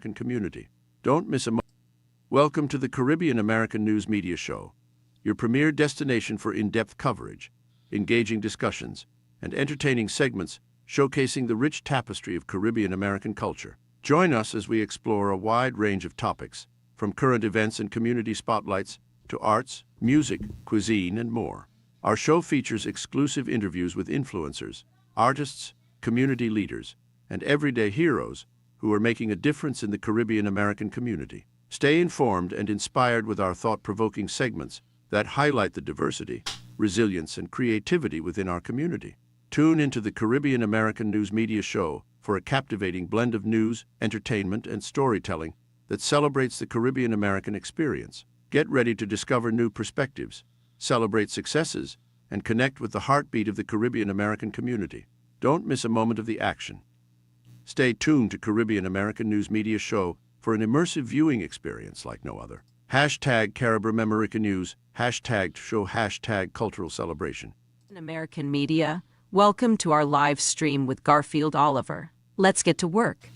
American community. Don't miss a moment. Welcome to the Caribbean American News Media Show, your premier destination for in-depth coverage, engaging discussions, and entertaining segments showcasing the rich tapestry of Caribbean American culture. Join us as we explore a wide range of topics, from current events and community spotlights to arts, music, cuisine, and more. Our show features exclusive interviews with influencers, artists, community leaders, and everyday heroes who are making a difference in the Caribbean American community. Stay informed and inspired with our thought-provoking segments that highlight the diversity, resilience, and creativity within our community. Tune into the Caribbean American News Media Show for a captivating blend of news, entertainment, and storytelling that celebrates the Caribbean American experience. Get ready to discover new perspectives, celebrate successes, and connect with the heartbeat of the Caribbean American community. Don't miss a moment of the action. Stay tuned to Caribbean American News Media Show for an immersive viewing experience like no other. Hashtag Caribbean American News, hashtag show, hashtag cultural celebration. American Media, welcome to our live stream with Garfield Oliver. Let's get to work.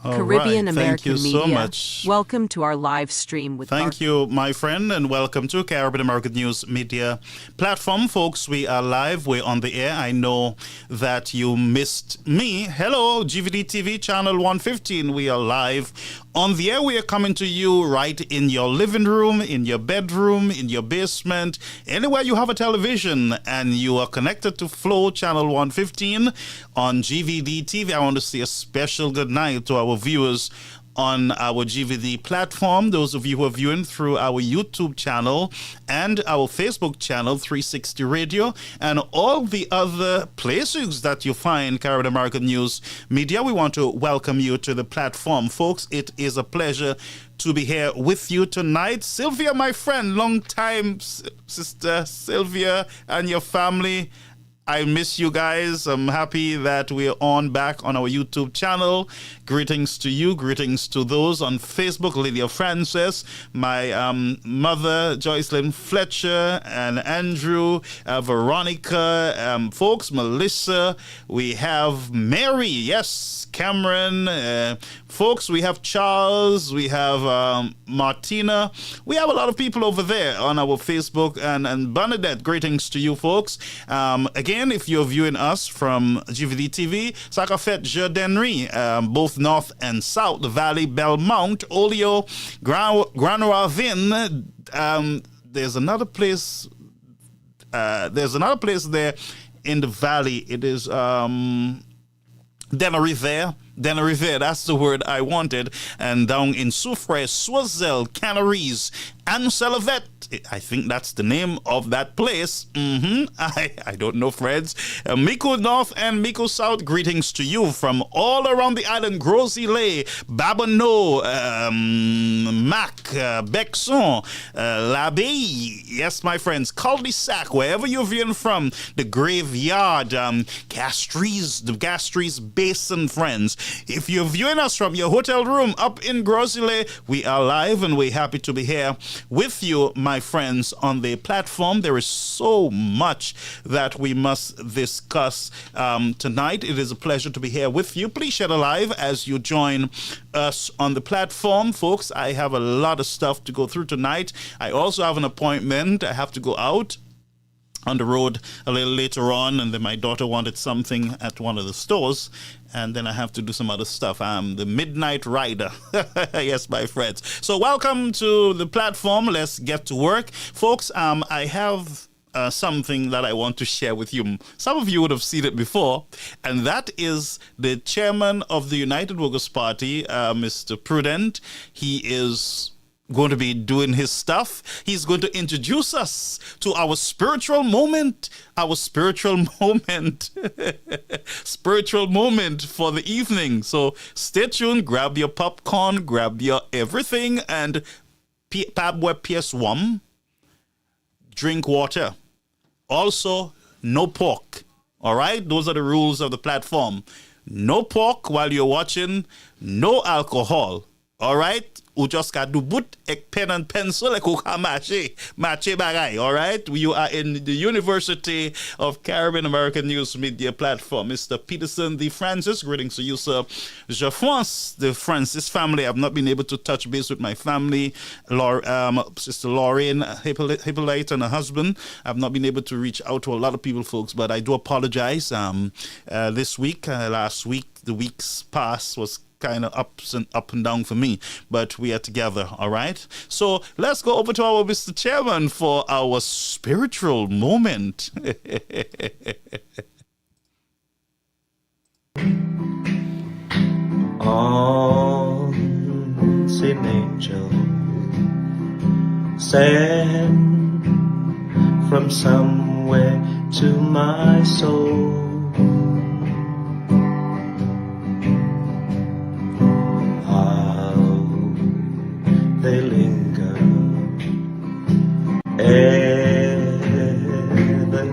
Caribbean American Thank you Media, so much. welcome to our live stream with Thank you, my friend, and welcome to Caribbean American News Media platform. Folks, we are live. We're on the air. I know that you missed me. Hello, GVD TV channel 115. We are live on the air. We are coming to you right in your living room, in your bedroom, in your basement, anywhere you have a television and you are connected to Flow channel 115 on GVD TV. I want to say a special good night to our viewers on our GVD platform, those of you who are viewing through our YouTube channel and our Facebook channel, 360 Radio, and all the other places that you find Caribbean American News Media. We want to welcome you to the platform. Folks, it is a pleasure to be here with you tonight. Sylvia, my friend, long time sister Sylvia and your family, I miss you guys. I'm happy that we're on back on our YouTube channel. Greetings to you. Greetings to those on Facebook. Lydia Francis, my mother, Joycelyn Fletcher, and Andrew, Veronica, folks, Melissa. We have Mary. Yes, Cameron. Folks, we have Charles. We have Martina. We have a lot of people over there on our Facebook. And Bernadette, greetings to you, folks. Again, if you're viewing us from GVD TV, Sakafet, Jordanry, both North and South Valley, Belmont, Olio, Grand Ravine. There's another place. There's another place there in the valley. It is Denerive. Denerive, that's the word I wanted. And down in Soufrière, Soisel, Canaries, and Selavet. I think that's the name of that place. I don't know, friends. Miko North and Miko South, greetings to you from all around the island. Gros-Islet, Babonneau, Mac, Bexon, L'Abbaye. Yes, my friends. Cul-de-sac, wherever you're viewing from. The Graveyard, Gastries, the Gastries Basin, friends. If you're viewing us from your hotel room up in Gros-Islet, we are live and we're happy to be here with you, my friends, on the platform. There is so much that we must discuss tonight. It is a pleasure to be here with you. Please share live as you join us on the platform. Folks, I have a lot of stuff to go through tonight. I also have an appointment. I have to go out on the road a little later on, and then my daughter wanted something at one of the stores, and then I have to do some other stuff. I'm the midnight rider. Yes, my friends. So welcome to the platform. Let's get to work. Folks, I have something that I want to share with you. Some of you would have seen it before, and that is the chairman of the United Workers' Party, Mr. Prudent. He is going to be doing his stuff. He's going to introduce us to our spiritual moment. Our spiritual moment. Spiritual moment for the evening. So stay tuned. Grab your popcorn. Grab your everything. And Pabweb PS1. Drink water. Also, no pork. All right? Those are the rules of the platform. No pork while you're watching. No alcohol. All right? ou just ka do boot ek pen and pencil ek ou ka matche bagay, all right? You are in the University of Caribbean American News Media Platform. Mr. Peterson D. Francis, greetings to you, sir. Je France, the Francis family. I've not been able to touch base with my family. Sister Lorraine Hippolyte and her husband. I've not been able to reach out to a lot of people, folks, but I do apologize. This week, last week, the weeks past was kind of up and down for me, but we are together, all right? So let's go over to our Mr. Chairman for our spiritual moment. Unseen angel sent from somewhere to my soul. They linger ever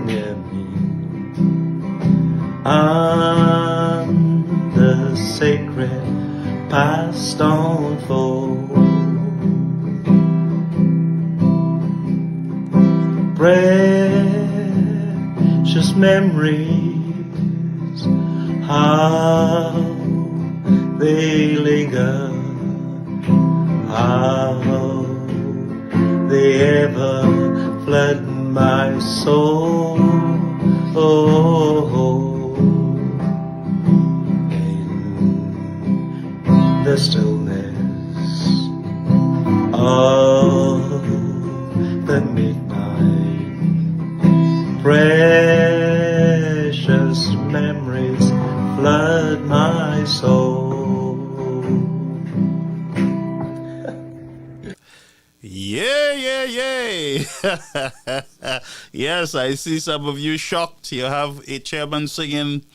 near me on the sacred past stone fold. Precious memories, how they linger, how they ever flood my soul. In the stillness of the midnight, precious memories flood my soul. Yeah. Yes, I see some of you shocked. You have a chairman singing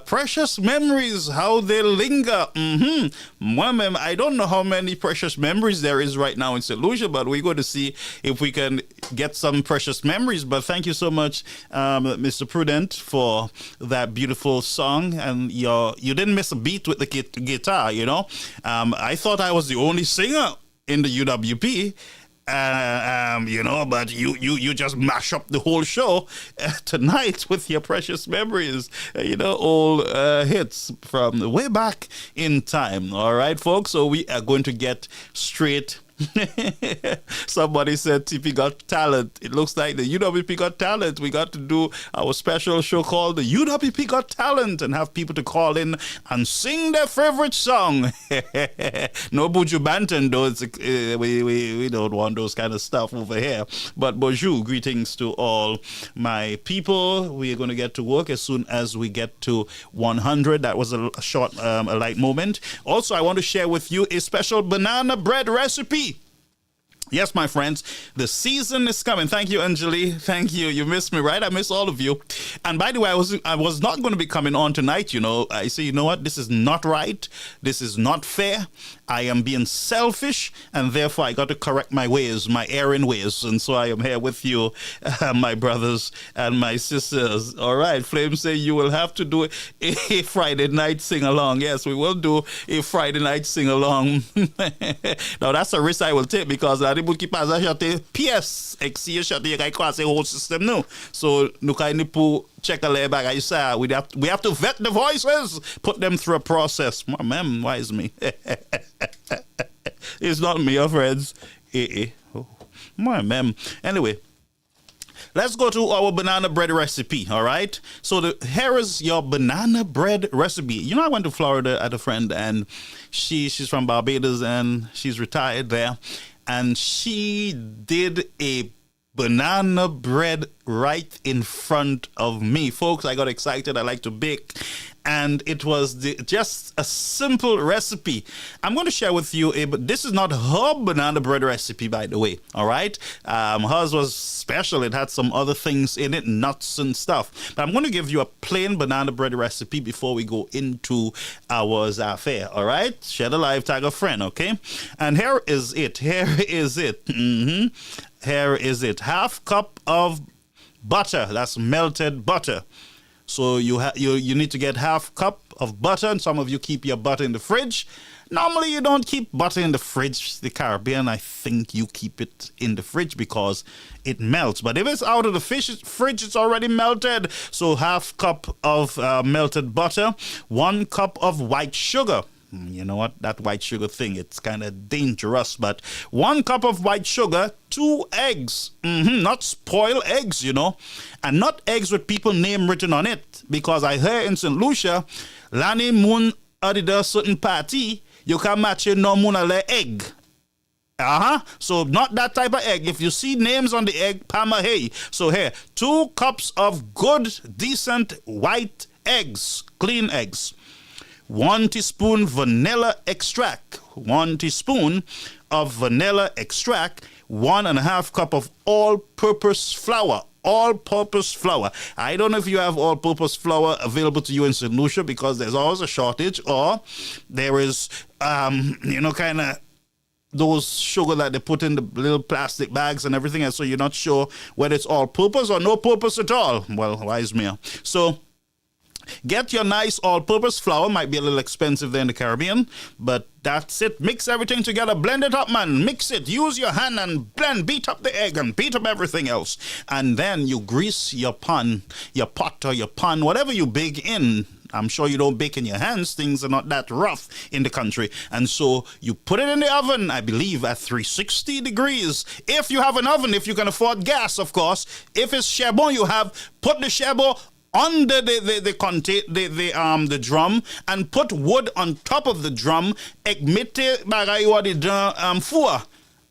precious memories, how they linger. I don't know how many precious memories there is right now in St. Lucia, but we're going to see if we can get some precious memories. But thank you so much, Mr. Prudent, for that beautiful song. And you didn't miss a beat with the guitar, you know. I thought I was the only singer in the UWP, but you just mash up the whole show tonight with your precious memories, old hits from way back in time. All right, folks, so we are going to get straight. Somebody said TP got talent. It looks like the UWP got talent. We got to do our special show called the UWP Got Talent and have people to call in and sing their favorite song. No Buju Banton though. We don't want those kind of stuff over here. But bonjour, greetings to all my people. We are going to get to work as soon as we get to 100. That was a short, a light moment. Also, I want to share with you a special banana bread recipe. Yes, my friends, the season is coming. Thank you, Anjali. Thank you. You missed me, right? I miss all of you. And by the way, I was not going to be coming on tonight, I say, you know what? This is not right. This is not fair. I am being selfish, and therefore I got to correct my ways, my erring ways. And so I am here with you, my brothers and my sisters. All right, Flame say you will have to do a Friday night sing-along. Yes, we will do a Friday night sing-along. Now, that's a risk I will take because I didn't keep as a PS, whole system no. So, check a lay back. I say we have to vet the voices, put them through a process. Ma'am, why is me? It's not me, your friends. Oh, my ma'am. Anyway, let's go to our banana bread recipe, all right? So here is your banana bread recipe. I went to Florida at a friend, and she's from Barbados, and she's retired there. And she did a banana bread right in front of me. Folks, I got excited. I like to bake. And it was just a simple recipe. I'm going to share with you, but this is not her banana bread recipe, by the way. All right? Hers was special. It had some other things in it, nuts and stuff. But I'm going to give you a plain banana bread recipe before we go into our affair. All right? Share the live, tag a friend, okay? And here is it. Here is it. Here is it. Half cup of butter. That's melted butter. So you need to get half cup of butter, and some of you keep your butter in the fridge. Normally, you don't keep butter in the fridge. The Caribbean, I think you keep it in the fridge because it melts. But if it's out of the fridge, it's already melted. So half cup of melted butter, 1 cup of white sugar. You know what? That white sugar thing, it's kind of dangerous. But 1 cup of white sugar, 2 eggs. Not spoiled eggs, you know. And not eggs with people name written on it. Because I heard in St. Lucia, Lani Moon added a certain party, you can match it no moon a egg. So not that type of egg. If you see names on the egg, Pama hey. So here, 2 cups of good, decent white eggs, clean eggs. 1 teaspoon vanilla extract. 1 teaspoon of vanilla extract. 1.5 cup of all-purpose flour. All-purpose flour. I don't know if you have all-purpose flour available to you in St. Lucia because there's always a shortage, or there is, kind of those sugar that they put in the little plastic bags and everything, and so you're not sure whether it's all-purpose or no purpose at all. Well, wise me. So get your nice all-purpose flour. Might be a little expensive there in the Caribbean, but that's it. Mix everything together. Blend it up, man. Mix it. Use your hand and blend. Beat up the egg and beat up everything else. And then you grease your pan, your pot or your pan, whatever you bake in. I'm sure you don't bake in your hands. Things are not that rough in the country. And so you put it in the oven, I believe, at 360 degrees. If you have an oven, if you can afford gas, of course. If it's charbon you have, put the charbon under the drum and put wood on top of the drum,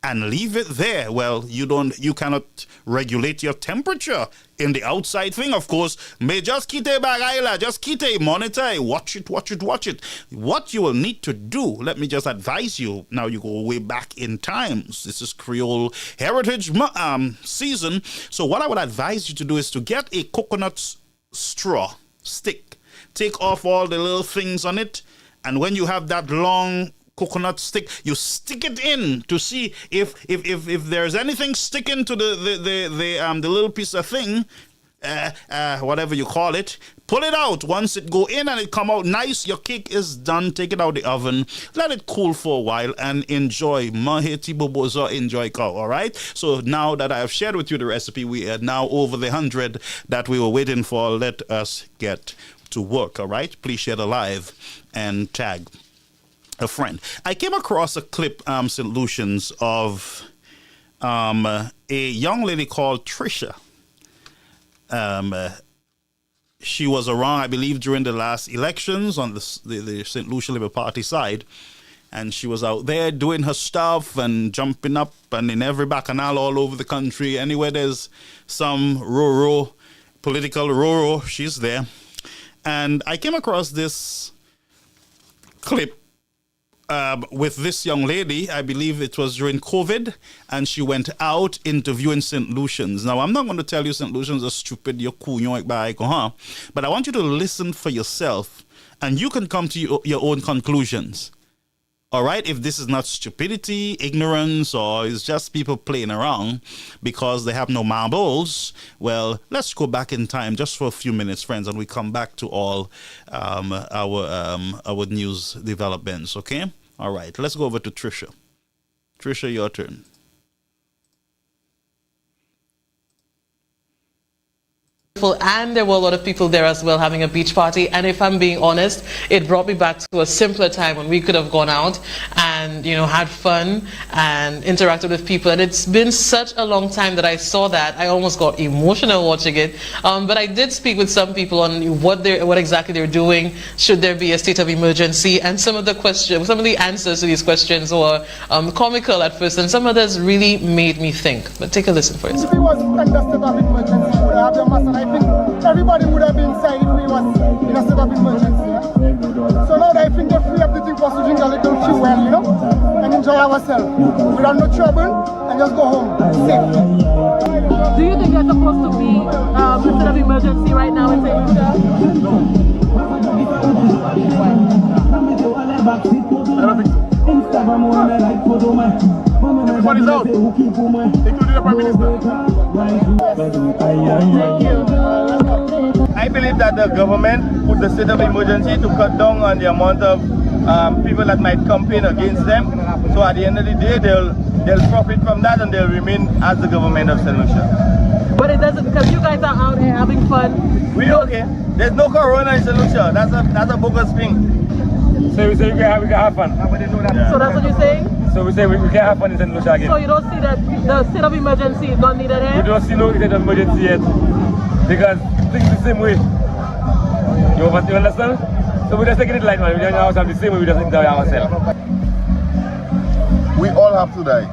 and leave it there. Well, you cannot regulate your temperature in the outside thing, of course. May just monitor, watch it. What you will need to do, let me just advise you, now you go way back in times. This is Creole Heritage season. So what I would advise you to do is to get a coconut straw stick, take off all the little things on it, and when you have that long coconut stick, you stick it in to see if there's anything sticking to the little piece of thing, whatever you call it. Pull it out. Once it go in and it come out nice, your cake is done. Take it out the oven, let it cool for a while, and enjoy. Maheti bobozo, enjoy cow. All right. So now that I have shared with you the recipe, we are now over the 100 that we were waiting for. Let us get to work. All right. Please share the live and tag a friend. I came across a clip, St. Lucians, of a young lady called Trisha. She was around, I believe, during the last elections on the St. Lucia Labour Party side. And she was out there doing her stuff and jumping up and in every bacchanal all over the country. Anywhere there's some political roro, she's there. And I came across this clip with this young lady. I believe it was during COVID, and she went out interviewing St. Lucians. Now, I'm not going to tell you St. Lucians are stupid, but I want you to listen for yourself, and you can come to your own conclusions. All right? If this is not stupidity, ignorance, or it's just people playing around because they have no marbles, well, let's go back in time just for a few minutes, friends, and we come back to all our news developments, okay? All right, let's go over to Trisha. Trisha, your turn. And there were a lot of people there as well having a beach party, and if I'm being honest, it brought me back to a simpler time when we could have gone out and had fun and interacted with people. And it's been such a long time that I saw that I almost got emotional watching it. But I did speak with some people on what exactly they're doing, should there be a state of emergency, and some of the answers to these questions were comical at first, and some others really made me think. But take a listen for yourself. If it was under state of emergency, we would have the mass, and I think everybody would have been inside if we was in a state of emergency. Yeah? So now that I think they're free up the thing for us to drink a little fuel, and enjoy ourselves without no trouble, and just go home safe. Do you think there's supposed to be a state of emergency right now in St. Lucia? I don't think so. Everybody's out, including the Prime Minister. Thank you. I believe that the government put the state of emergency to cut down on the amount of people that might campaign against them. So at the end of the day, they'll profit from that and they'll remain as the government of St. Lucia. But it doesn't, because you guys are out here having fun. We okay. There's no corona in St. Lucia. That's a bogus thing. So we say we can have fun. Yeah. So that's what you're saying? So we say we can have fun in St. Lucia again. So you don't see that the state of emergency is not needed here? We don't see no state of emergency yet. Because things the same way. You understand? So we just taking it light, man. We don't have the same way, we just enjoy ourselves. We all have to die.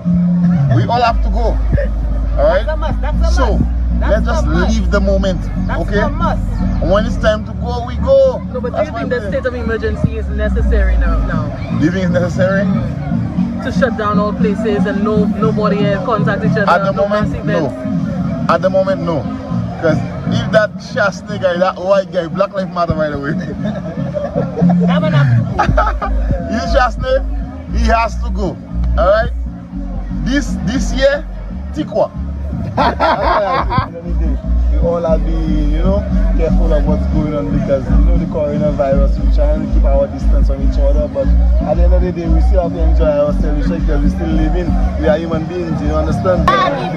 We all have to go. Alright? So let's just leave the moment. Okay? And when it's time to go, we go. No, but do you think the state of emergency is necessary now? Leaving is necessary? To shut down all places and nobody contact each other? At the moment, no. At the moment, no. Because if that Shastney guy, that white guy, Black Lives Matter, by the way. He's Shastney, he has to go. Alright? This year, Tikwa. We all have to be, careful of what's going on because the coronavirus, we're trying to keep our distance from each other, but at the end of the day, we still have to enjoy ourselves because we're still living. We are human beings, you understand?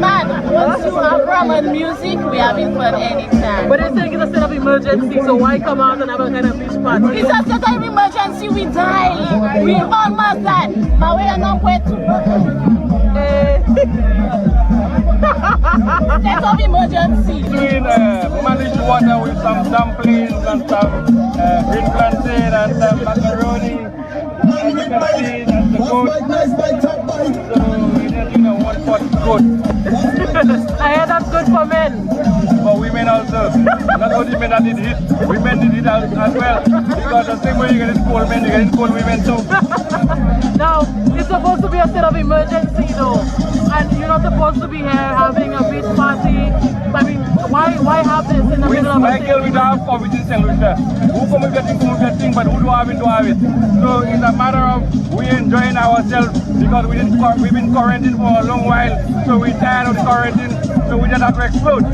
Man, once you have rum and music, we having fun anytime. But they're saying it's a state of emergency, so why come out and have a kind of beach party? It's a state of emergency, we die. We almost died, but we are not where to state of emergency. Doing managed water with some dumplings and some green plantain and some macaroni. As you can see, that's the goat. So we're just doing a one pot goat. I heard that's good for men. For women also. Not only men that did it, women did it as well. Because the same way you get it cold men, you get it cold women too. Now, it's supposed to be a state of emergency though. And you're not supposed to be here having a beach party. I mean, why have this in the middle of a Michael, we don't have COVID in St. Lucia. Who come with that thing, but who do have it, do have it. So it's a matter of we enjoying ourselves because we've been quarantined for a long while. So we're tired of the quarantine, so we just have to explode.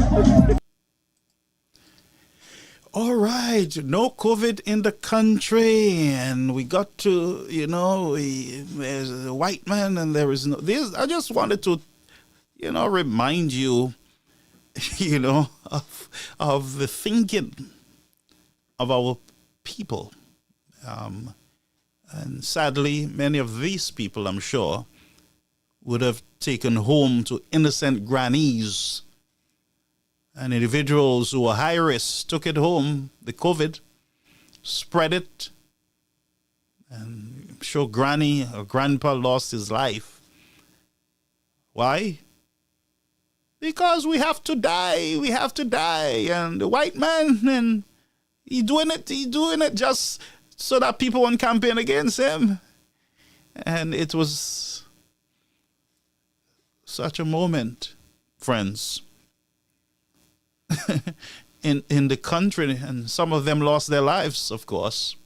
All right, no COVID in the country, and we got to, there's a white man, and there is no. This I just wanted to, remind you, of the thinking of our people, and sadly, many of these people, I'm sure, would have taken home to innocent grannies. And individuals who were high risk took it home, the COVID, spread it, and I'm sure granny or grandpa lost his life. Why? Because we have to die, and the white man, and he doing it just so that people won't campaign against him. And it was such a moment, friends. in the country, and some of them lost their lives, of course,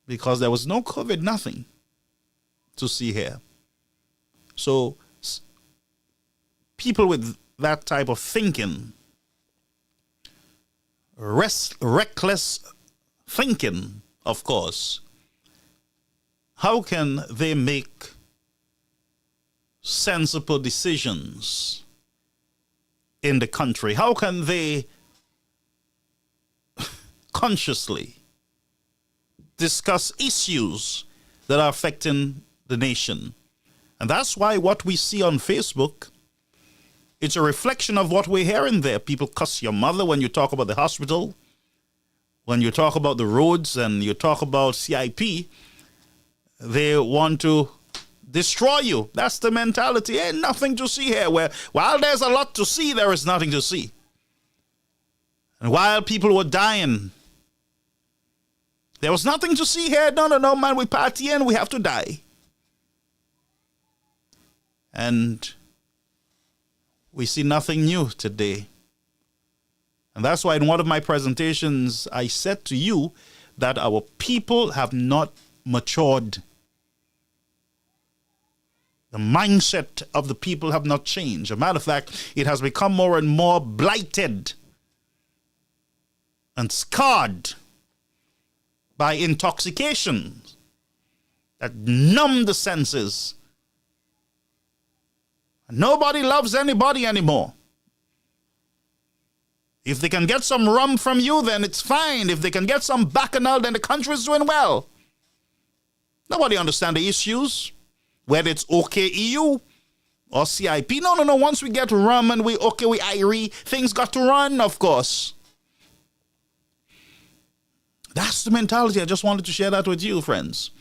because there was no COVID, nothing to see here. So people with that type of thinking, reckless thinking, of course, how can they make sensible decisions in the country? How can they consciously discuss issues that are affecting the nation? And that's why what we see on Facebook, it's a reflection of what we're hearing there. People cuss your mother when you talk about the hospital, when you talk about the roads and you talk about CIP. They want to destroy you. That's the mentality. Ain't nothing to see here. While there's a lot to see, there is nothing to see. And while people were dying, there was nothing to see here. No, man, we partying, we have to die. And we see nothing new today. And that's why in one of my presentations, I said to you that our people have not matured. The mindset of the people have not changed. As a matter of fact, it has become more and more blighted. and scarred by intoxication that numb the senses. Nobody loves anybody anymore. If they can get some rum from you, then it's fine. If they can get some bacchanal, then the country's doing well. Nobody understands the issues, whether it's OKEU or CIP. No. Once we get rum and we IRE, things got to run, of course. That's the mentality. I just wanted to share that with you, friends.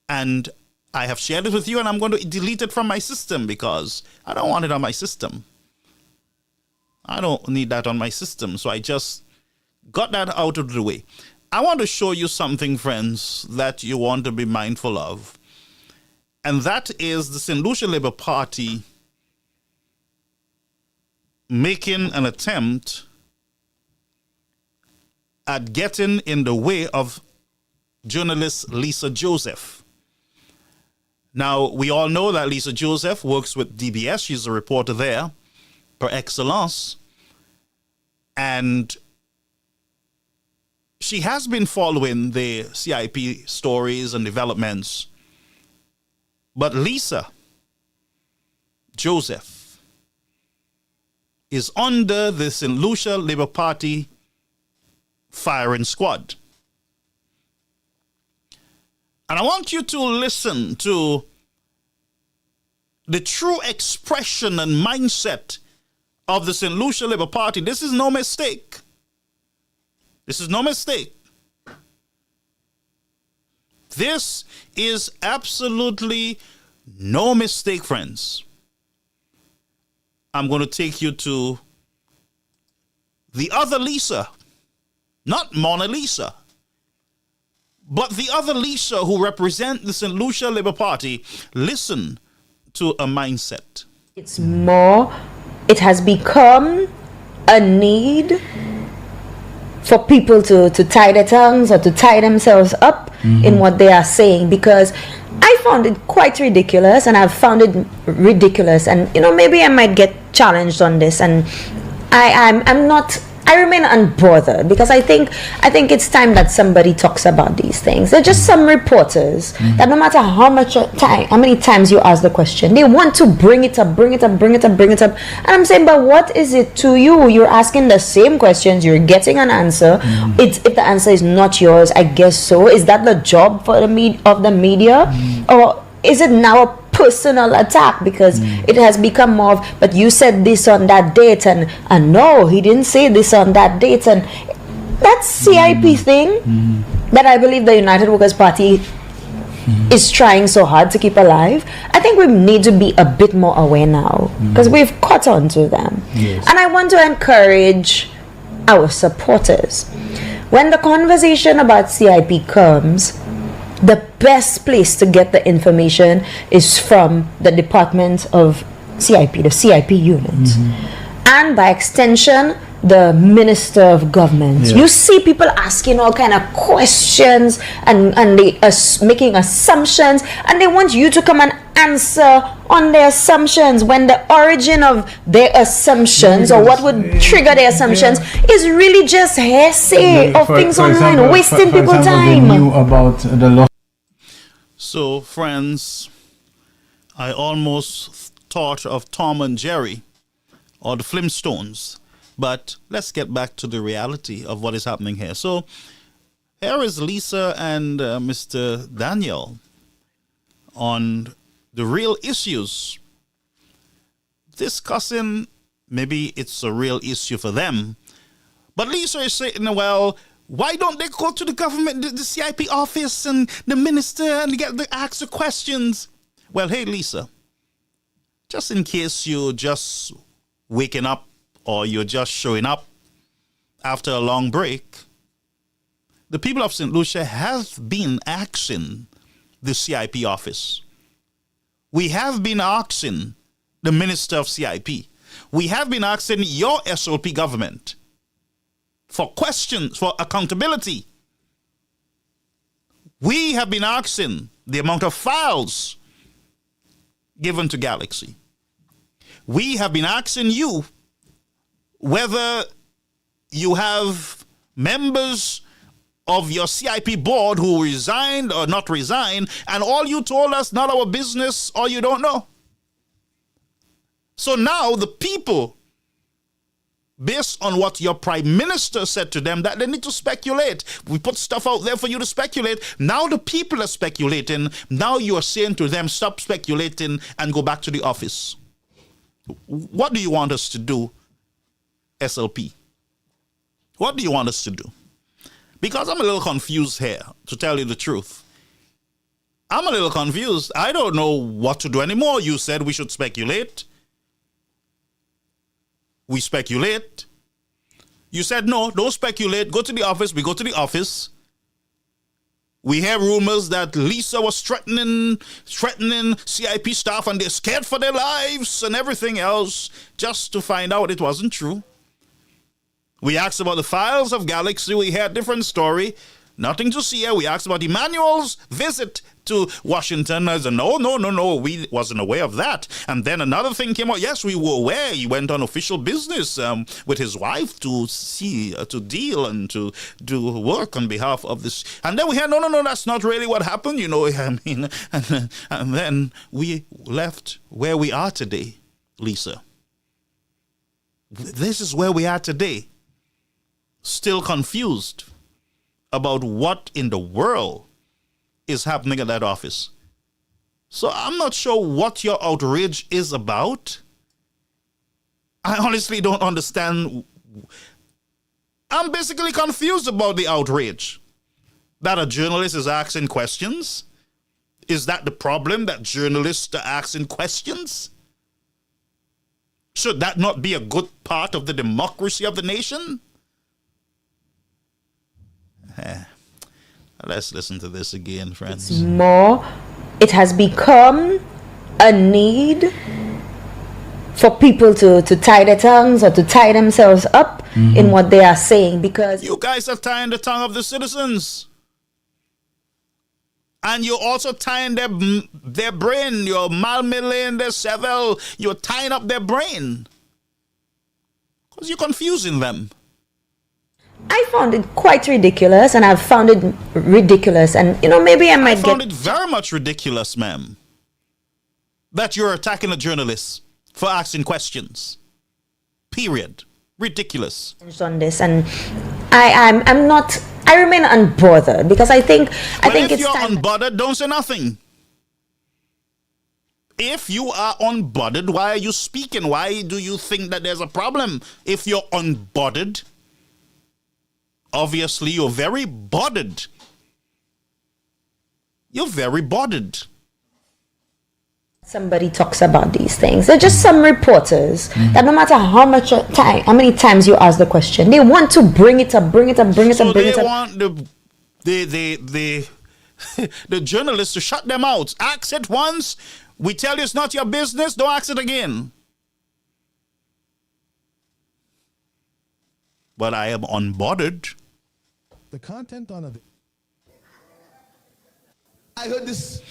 And I have shared it with you, and I'm going to delete it from my system because I don't want it on my system. I don't need that on my system. So I just got that out of the way. I want to show you something, friends, that you want to be mindful of. And that is the St. Lucia Labour Party making an attempt at getting in the way of journalist Lisa Joseph. Now, we all know that Lisa Joseph works with DBS. She's a reporter there, par excellence. And she has been following the CIP stories and developments. But Lisa Joseph is under the St. Lucia Labour Party firing squad. And I want you to listen to the true expression and mindset of the St. Lucia Labour Party. This is no mistake. This is no mistake. This is absolutely no mistake, friends. I'm going to take you to the other Lisa, not Mona Lisa, but the other Lisa who represent the St. Lucia Labour Party. Listen to a mindset. It's more, it has become a need for people to tie their tongues or to tie themselves up in what they are saying, because I found it quite ridiculous, and I've found it ridiculous, and maybe I might get challenged on this, and I remain unbothered, because I think it's time that somebody talks about these things. There are just some reporters that no matter how many times you ask the question, they want to bring it up. And I'm saying, but what is it to you? You're asking the same questions, you're getting an answer. If the answer is not yours, I guess so. Is that the job for the media? Or is it now a personal attack, because it has become more of, but you said this on that date, and no, he didn't say this on that date, and that CIP thing that I believe the United Workers' Party is trying so hard to keep alive. I think we need to be a bit more aware now, because we've caught on to them. And I want to encourage our supporters. When the conversation about CIP comes, the best place to get the information is from the Department of CIP, the CIP unit. And by extension, the Minister of Government. You see people asking all kind of questions, and they are making assumptions, and they want you to come and answer on their assumptions, when the origin of their assumptions or what would trigger their assumptions is really just hearsay of things online, wasting people's time. They knew about the law. So, friends, I almost thought of Tom and Jerry or the Flintstones, but let's get back to the reality of what is happening here. So, here is Lisa and Mr. Daniel on the real issues, discussing, maybe it's a real issue for them, but Lisa is saying, well, why don't they go to the government, the CIP office and the minister, and get the ask the questions? Well, hey, Lisa, just in case you're just waking up or you're just showing up after a long break, the people of St. Lucia have been asking the CIP office. We have been asking the minister of CIP. We have been asking your SLP government for questions, for accountability. We have been asking the amount of files given to Galaxy. We have been asking you whether you have members of your CIP board who resigned or not resigned, and all you told us, not our business, or you don't know. So now the people, based on what your prime minister said to them, that they need to speculate. We put stuff out there for you to speculate. Now the people are speculating. Now you are saying to them, stop speculating and go back to the office. What do you want us to do, SLP? What do you want us to do? Because I'm a little confused here, to tell you the truth. I'm a little confused. I don't know what to do anymore. You said we should speculate. We speculate. You said, no, don't speculate. Go to the office. We go to the office. We hear rumors that Lisa was threatening CIP staff, and they're scared for their lives and everything else, just to find out it wasn't true. We asked about the files of Galaxy. We heard a different story. Nothing to see here. We asked about Emmanuel's visit to Washington. I said, no, we wasn't aware of that. And then another thing came out. Yes, we were aware. He went on official business with his wife to see, to deal and to do work on behalf of this. And then we had, no, that's not really what happened. I mean, and then we left where we are today, Lisa. This is where we are today. Still confused about what in the world is happening at that office. So I'm not sure what your outrage is about. I honestly don't understand. I'm basically confused about the outrage. That a journalist is asking questions? Is that the problem, that journalists are asking questions? Should that not be a good part of the democracy of the nation? Let's listen to this again, friends. It has become a need for people to tie their tongues or to tie themselves up in what they are saying, because you guys are tying the tongue of the citizens. And you're also tying their brain. You're malmilling their cerveau. You're tying up their brain. Because you're confusing them. I found it quite ridiculous, and I've found it ridiculous, and maybe I found it very much ridiculous, ma'am, that you're attacking a journalist for asking questions. Period. Ridiculous. On this, and I remain unbothered, because I think if you're unbothered, don't say nothing. If you are unbothered, why are you speaking? Why do you think that there's a problem? If you're unbothered, obviously, you're very bothered. You're very bothered. Somebody talks about these things. They're just some reporters that no matter how many times you ask the question, they want to bring it up. So they want the journalists to shut them out. Ask it once. We tell you it's not your business. Don't ask it again. But I am unbothered. The content on it. I heard this.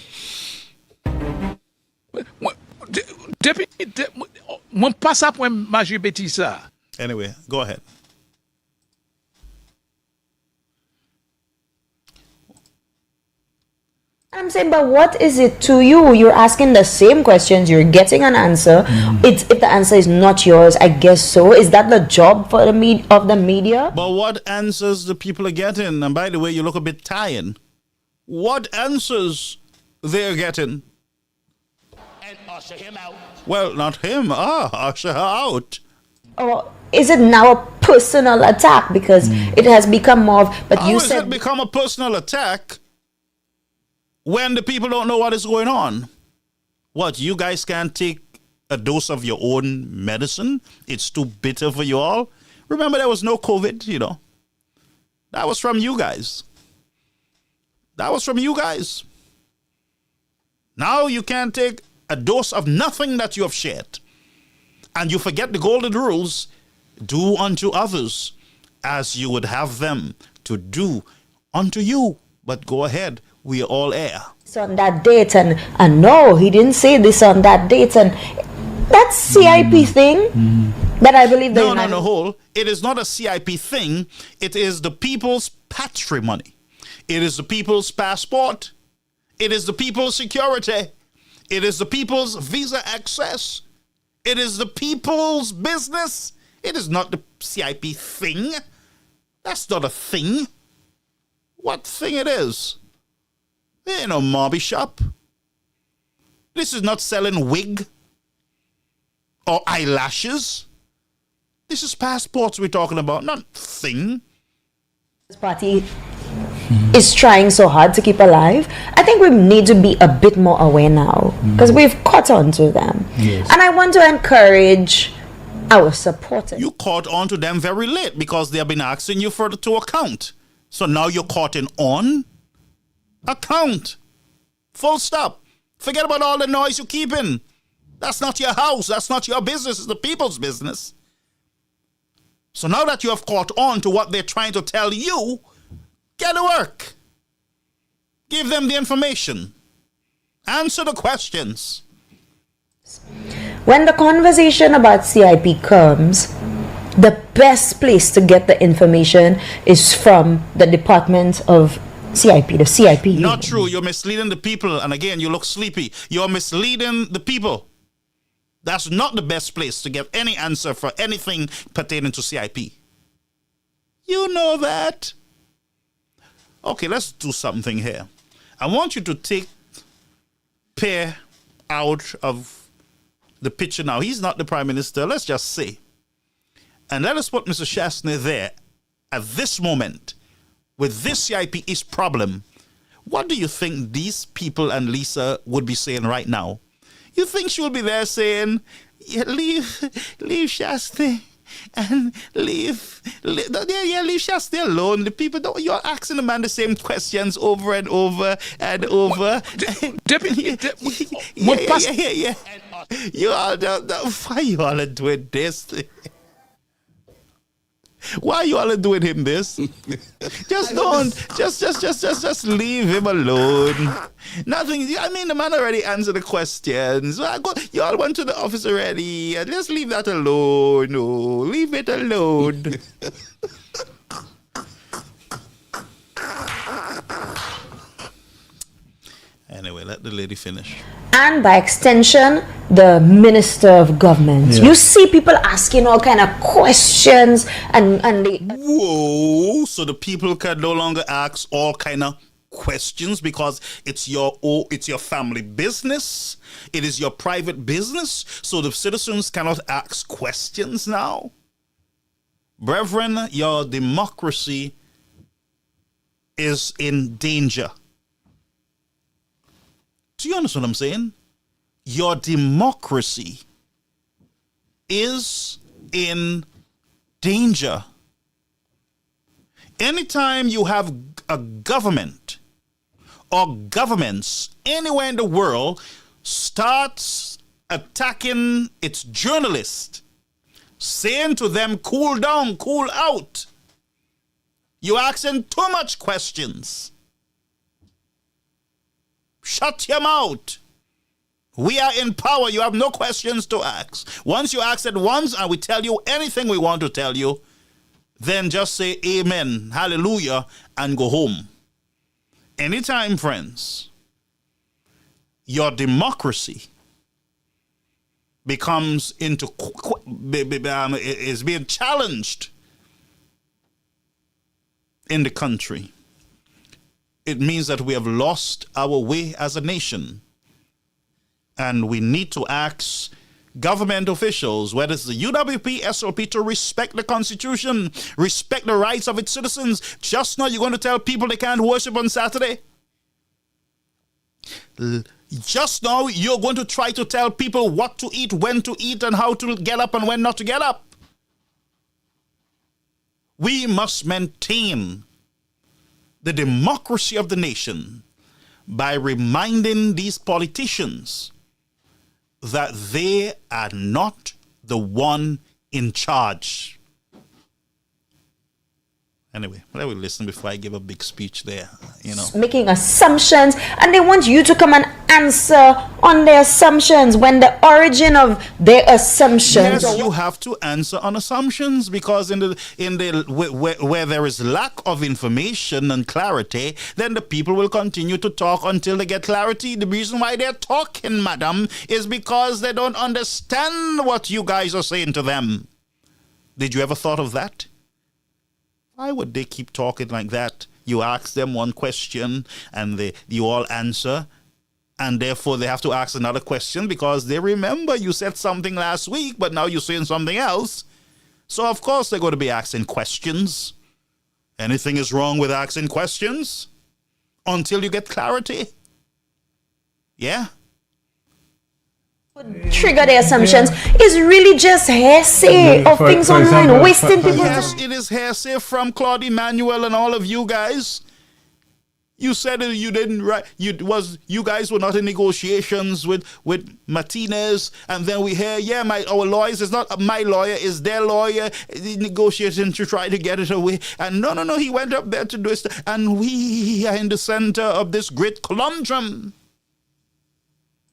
Mon passe après Major Betisa. Anyway, go ahead. I'm saying, but what is it to you? You're asking the same questions. You're getting an answer. If the answer is not yours, I guess so. Is that the job for the media? But what answers the people are getting? And by the way, you look a bit tired. What answers they're getting? And usher him out. Well, not him. Usher her out. Or is it now a personal attack? Because it has become more of... But How you has it become a personal attack when the people don't know what is going on? What, you guys can't take a dose of your own medicine? It's too bitter for you all? Remember, there was no COVID, That was from you guys. Now you can't take a dose of nothing that you have shared. And you forget the golden rules. Do unto others as you would have them to do unto you. But go ahead. We are all air. It's on that date, and no, he didn't say this on that date, and that CIP thing, That I believe the No, United... on the whole, it is not a CIP thing. It is the people's patrimony. It is the people's passport. It is the people's security. It is the people's visa access. It is the people's business. It is not the CIP thing. That's not a thing. What thing it is? It ain't no mobby shop. This is not selling wig or eyelashes. This is passports we're talking about, not thing. This party is trying so hard to keep alive. I think we need to be a bit more aware now because we've caught on to them. Yes. And I want to encourage our supporters. You caught on to them very late because they have been asking you for to account. So now you're caught in on account. Full stop. Forget about all the noise you're keeping. That's not your house. That's not your business. It's the people's business. So now that you have caught on to what they're trying to tell you, get to work. Give them the information. Answer the questions. When the conversation about CIP comes, the best place to get the information is from the Department of CIP, the CIP. Not true. You're misleading the people. And again, you look sleepy. You're misleading the people. That's not the best place to get any answer for anything pertaining to CIP. You know that. Okay, let's do something here. I want you to take Pierre out of the picture now. He's not the Prime Minister, let's just say. And let us put Mr. Shastney there at this moment with this CIP's problem. What do you think these people and Lisa would be saying right now? You think she will be there saying, yeah, leave Shastney and leave Shastney alone. The people don't, you're asking the man the same questions over and over and over. Yeah. You all don't, why you all are doing this? Why you all doing him this? Just don't. Just leave him alone. Nothing. I mean, the man already answered the questions. You all went to the office already. Just leave that alone. No, leave it alone. Anyway, let the lady finish. And by extension, the Minister of Government. Yeah. You see people asking all kind of questions and they... Whoa! So the people can no longer ask all kind of questions because it's your family business. It is your private business. So the citizens cannot ask questions now. Brethren, your democracy is in danger. Do you understand what I'm saying? Your democracy is in danger. Anytime you have a government or governments anywhere in the world starts attacking its journalists, saying to them, cool down, cool out, you're asking too much questions. Shut your mouth. We are in power. You have no questions to ask. Once you ask it once and we tell you anything we want to tell you, then just say amen, hallelujah, and go home. Anytime, friends, your democracy becomes is being challenged in the country, it means that we have lost our way as a nation. And we need to ask government officials, whether it's the UWP, SLP, to respect the Constitution, respect the rights of its citizens. Just now you're going to tell people they can't worship on Saturday? Just now you're going to try to tell people what to eat, when to eat, and how to get up and when not to get up. We must maintain the democracy of the nation by reminding these politicians that they are not the one in charge. Anyway, let me listen before I give a big speech there, you know. Making assumptions, and they want you to come and answer on their assumptions when the origin of their assumptions. Yes, you have to answer on assumptions, because where there is lack of information and clarity, then the people will continue to talk until they get clarity. The reason why they're talking, madam, is because they don't understand what you guys are saying to them. Did you ever thought of that? Why would they keep talking like that? You ask them one question and you all answer, and therefore they have to ask another question because they remember you said something last week, but now you're saying something else. So of course they're going to be asking questions. Anything is wrong with asking questions until you get clarity. Yeah? Trigger their assumptions is really just hearsay of things online, wasting people's Yes, time. it is hearsay from Claude Emmanuel and all of you guys. You said that you didn't write. You guys were not in negotiations with Martinez, and then we hear, our lawyers is not my lawyer, is their lawyer negotiating to try to get it away. And no, he went up there to do it, and we are in the center of this great conundrum.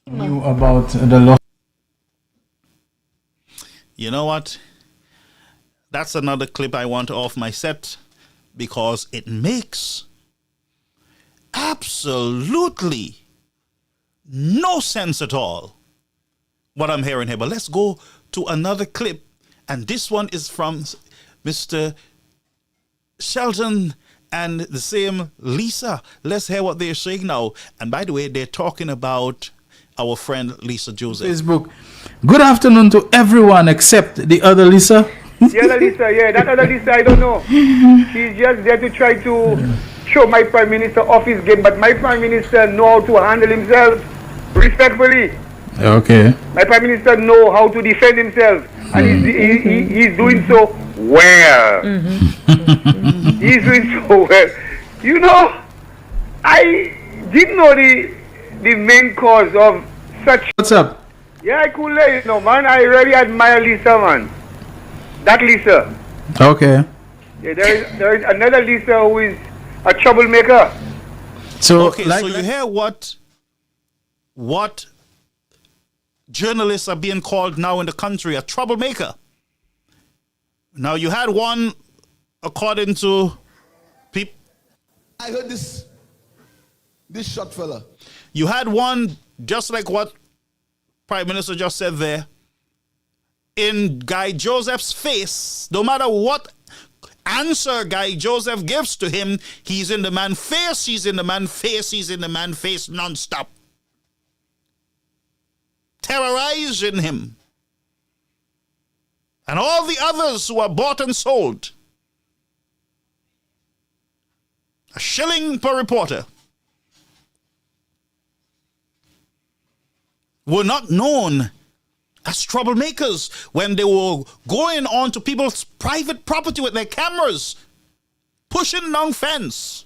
Knew about the law. You know what? That's another clip I want off my set because it makes absolutely no sense at all what I'm hearing here. But let's go to another clip, and this one is from Mr. Shelton and the same Lisa. Let's hear what they're saying now. And by the way, they're talking about our friend Lisa Joseph. Facebook. Good afternoon to everyone except the other Lisa. The other Lisa, that other Lisa, I don't know. She's just there to try to show my Prime Minister off his game, but my Prime Minister know how to handle himself respectfully. Okay. My Prime Minister know how to defend himself, and he's doing so well. He's doing so well. You know, I didn't know the main cause of such. What's up? Yeah, I could let you know, man. I really admire Lisa, man. That Lisa. Okay. Yeah, there is another Lisa who is a troublemaker. So, so you hear what journalists are being called now in the country a troublemaker. Now you had one, according to people. I heard this short fella. You had one, just like what Prime Minister just said there, in Guy Joseph's face. No matter what answer Guy Joseph gives to him, he's in the man's face, he's in the man's face, he's in the man's face non-stop. Terrorizing him. And all the others who are bought and sold. A shilling per reporter. Were not known as troublemakers when they were going on to people's private property with their cameras, pushing down fence.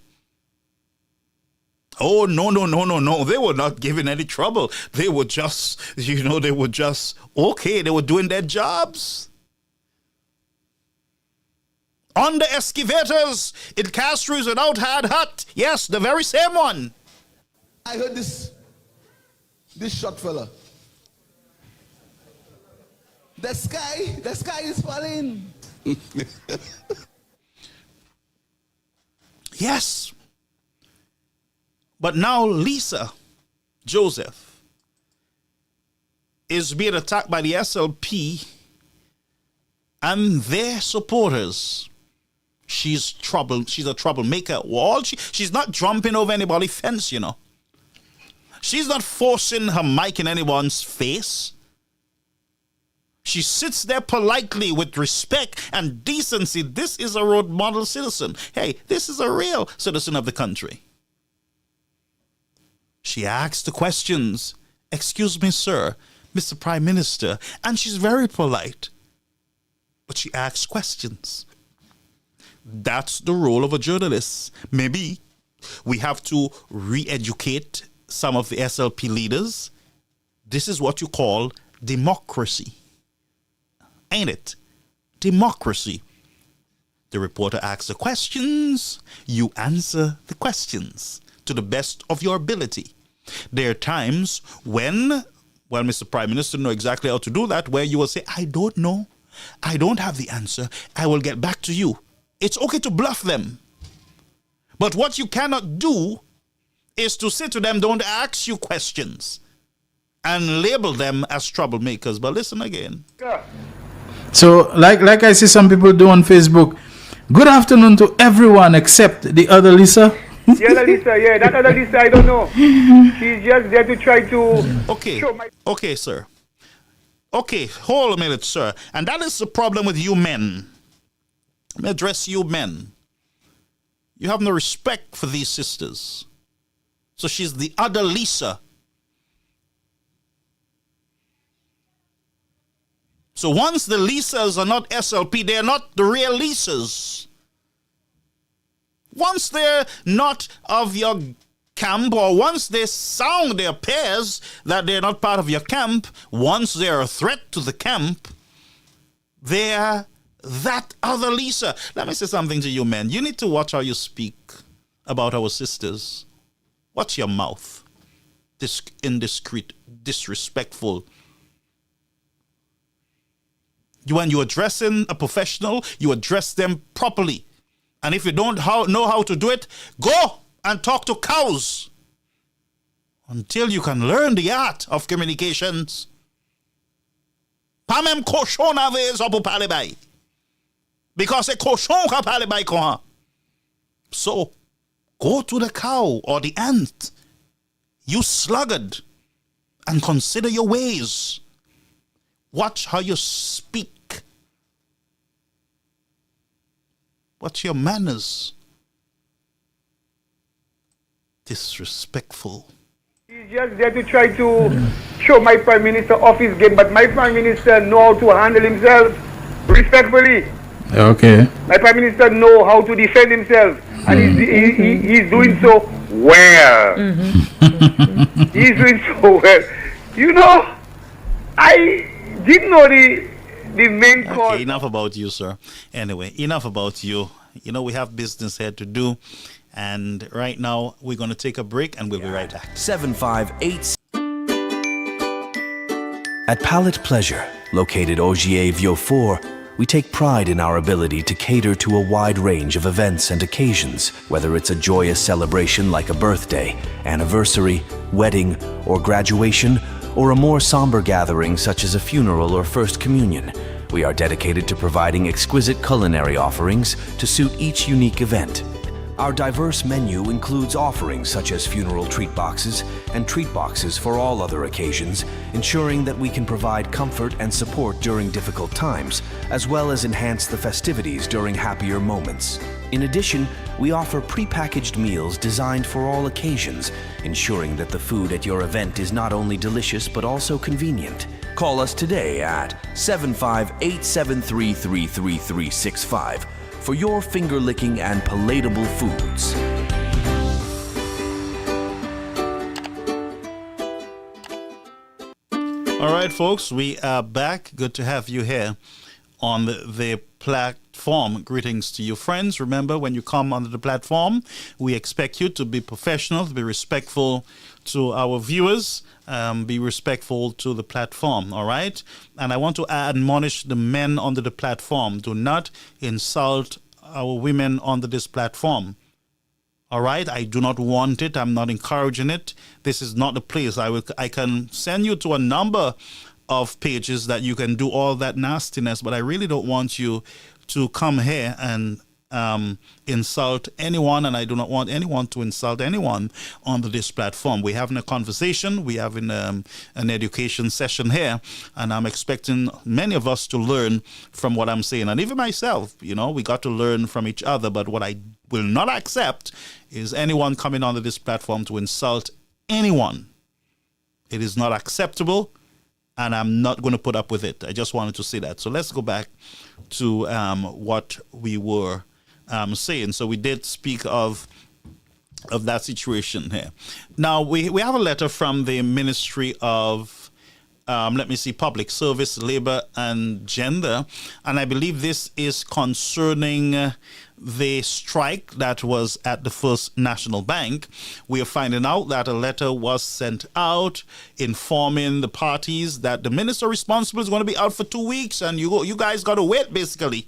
Oh, no. They were not giving any trouble. They were just, okay. They were doing their jobs. On the excavators in Castries without hard hut. Yes, the very same one. I heard this short fella. The sky is falling. Yes. But now Lisa Joseph is being attacked by the SLP and their supporters. She's a troublemaker. Well, she's not jumping over anybody's fence, you know. She's not forcing her mic in anyone's face. She sits there politely with respect and decency. This is a role model citizen. Hey, this is a real citizen of the country. She asks the questions. Excuse me, sir, Mr. Prime Minister. And she's very polite. But she asks questions. That's the role of a journalist. Maybe we have to re-educate some of the SLP leaders. This is what you call democracy. Ain't it? Democracy. The reporter asks the questions, you answer the questions to the best of your ability. There are times when, well, Mr. Prime Minister know exactly how to do that, where you will say, I don't know. I don't have the answer. I will get back to you. It's okay to bluff them. But what you cannot do is to say to them, don't ask you questions and label them as troublemakers. But listen again. So, like I see some people do on Facebook, good afternoon to everyone except the other Lisa. The other Lisa, yeah, that other Lisa, I don't know. She's just there to try to... Okay, sir. Okay, hold a minute, sir. And that is the problem with you men. Let me address you men. You have no respect for these sisters. So she's the other Lisa. So once the Lisas are not SLP, they're not the real Lisas. Once they're not of your camp, or once they sound their pairs that they're not part of your camp, once they're a threat to the camp, they're that other Lisa. Let me say something to you men. You need to watch how you speak about our sisters. Watch your mouth. Indiscreet, disrespectful. When you're addressing a professional, you address them properly. And if you don't know how to do it, go and talk to cows until you can learn the art of communications. Pamem cochon avez opo palibay. Because a cochon ka palibay kohan. So, go to the cow or the ant, you sluggard, and consider your ways. Watch how you speak. What's your manners? Disrespectful. She's just there to try to show my Prime Minister off his game, but my Prime Minister know how to handle himself respectfully. Okay. My Prime Minister know how to defend himself, and he's doing so well. He's doing so well. You know, I didn't know the main cause. Okay, enough about you, sir. Anyway, enough about you. You know, we have business here to do. And right now, we're going to take a break and we'll be right back. 758. At Palette Pleasure, located Ogier Vieux Fort, we take pride in our ability to cater to a wide range of events and occasions, whether it's a joyous celebration like a birthday, anniversary, wedding, or graduation, or a more somber gathering such as a funeral or first communion. We are dedicated to providing exquisite culinary offerings to suit each unique event. Our diverse menu includes offerings such as funeral treat boxes and treat boxes for all other occasions, ensuring that we can provide comfort and support during difficult times, as well as enhance the festivities during happier moments. In addition, we offer prepackaged meals designed for all occasions, ensuring that the food at your event is not only delicious but also convenient. Call us today at 758-733-3365 for your finger-licking and palatable foods. All right, folks, we are back. Good to have you here on the platform. Greetings to you, friends. Remember, when you come onto the platform, we expect you to be professional, to be respectful to our viewers, be respectful to the platform, all right? And I want to admonish the men onto the platform. Do not insult our women onto this platform. All right? I do not want it. I'm not encouraging it. This is not the place. I can send you to a number of pages that you can do all that nastiness, but I really don't want you to come here and insult anyone, and I do not want anyone to insult anyone on this platform. We're having a conversation. We're having an education session here, and I'm expecting many of us to learn from what I'm saying. And even myself, you know, we got to learn from each other. But what I will not accept is anyone coming onto this platform to insult anyone. It is not acceptable, and I'm not going to put up with it. I just wanted to say that. So let's go back to what we were saying. So we did speak of that situation here. Now, we have a letter from the Ministry of, Public Service, Labor and Gender, and I believe this is concerning the strike that was at the First National Bank, we are finding out that a letter was sent out informing the parties that the minister responsible is going to be out for 2 weeks, and you guys got to wait, basically.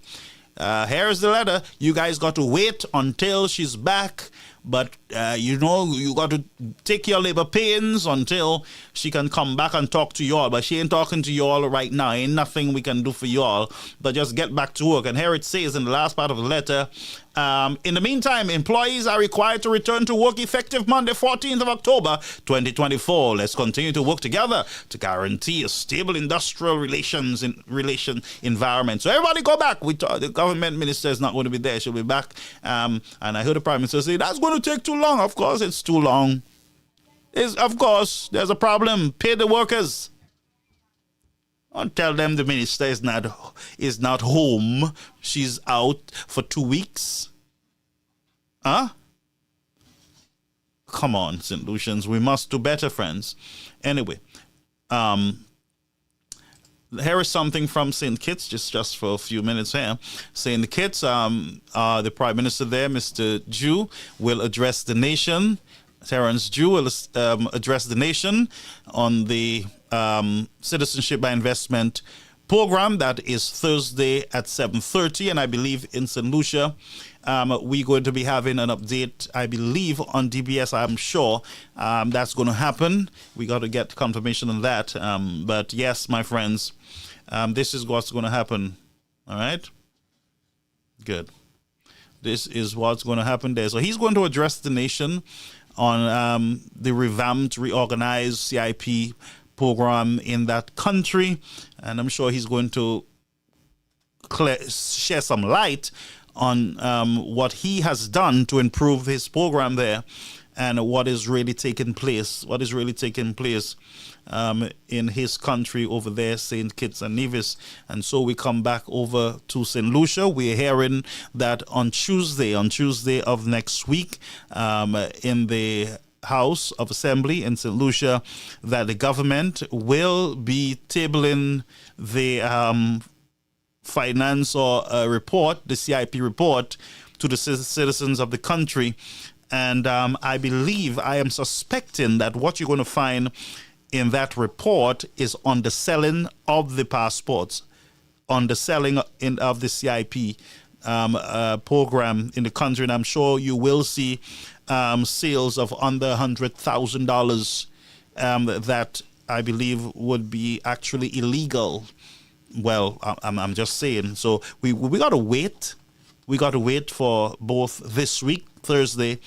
Here's the letter. You guys got to wait until she's back. But, you got to take your labor pains until she can come back and talk to y'all. But she ain't talking to y'all right now. Ain't nothing we can do for y'all. But just get back to work. And here it says in the last part of the letter, in the meantime, employees are required to return to work effective Monday, 14th of October, 2024. Let's continue to work together to guarantee a stable industrial relation environment. So everybody go back. The government minister is not going to be there. She'll be back. And I heard the Prime Minister say, that's going to take too long. Of course, it's too long. Of course, there's a problem. Pay the workers. Don't tell them the minister is not home. She's out for 2 weeks. Huh? Come on, St. Lucians. We must do better, friends. Anyway, here is something from St. Kitts, just for a few minutes here. St. Kitts, the Prime Minister there, Mr. Jew, will address the nation. Terence Jew will address the nation on the Citizenship by Investment program. That is Thursday at 7:30, and I believe in St. Lucia we're going to be having an update, I believe, on DBS. I'm sure that's going to happen. We got to get confirmation on that. But yes, my friends, this is what's going to happen. All right? Good. This is what's going to happen there. So he's going to address the nation on the revamped, reorganized CIP program in that country. And I'm sure he's going to share some light on what he has done to improve his program there and what is really taking place, in his country over there, St. Kitts and Nevis. And so we come back over to St. Lucia. We're hearing that on Tuesday of next week, in the House of Assembly in St. Lucia, that the government will be tabling the finance or report, the CIP report, to the citizens of the country. And I am suspecting that what you're going to find in that report is on the selling of the passports, on the selling of the CIP program in the country. And I'm sure you will see sales of under $100,000 that I believe would be actually illegal. Well, I'm just saying. So we got to wait. We got to wait for both this week, Thursday,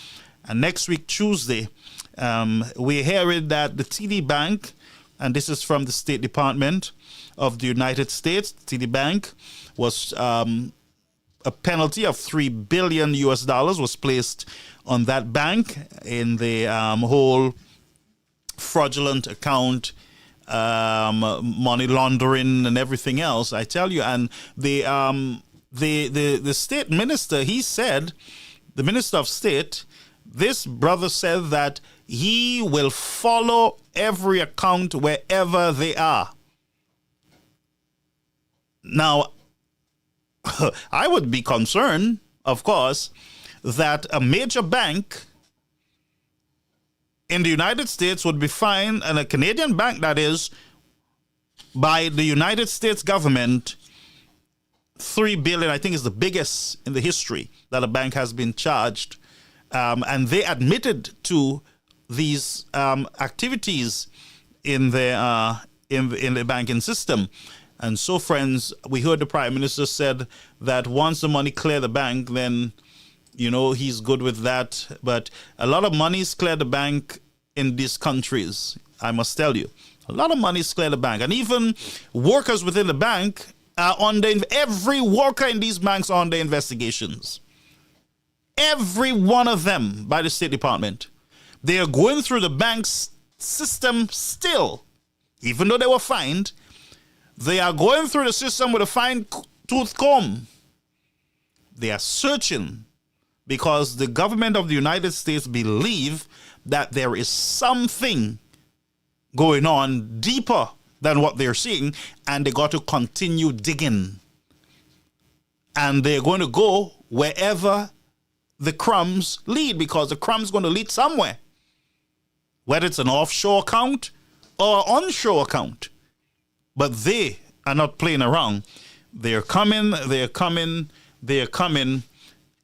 and next week, Tuesday. We're hearing that the TD Bank, and this is from the State Department of the United States, TD Bank was a penalty of $3 billion was placed on that bank in the whole fraudulent account, money laundering and everything else. I tell you, and the state minister, he said, the Minister of State, this brother said that he will follow every account wherever they are. Now, I would be concerned, of course, that a major bank in the United States would be fined, and a Canadian bank, that is, by the United States government, $3 billion, I think is the biggest in the history that a bank has been charged. And they admitted to these activities in the banking system. And so, friends, we heard the Prime Minister said that once the money clear the bank, then, he's good with that. But a lot of money is cleared the bank in these countries, I must tell you. A lot of money is cleared the bank. And even workers within the bank are every worker in these banks are under investigations. Every one of them by the State Department. They are going through the bank's system still. Even though they were fined, they are going through the system with a fine-tooth comb. They are searching because the government of the United States believe that there is something going on deeper than what they're seeing, and they got to continue digging. And they're going to go wherever the crumbs lead, because the crumb's going to lead somewhere, whether it's an offshore account or onshore account. But they are not playing around. They're coming,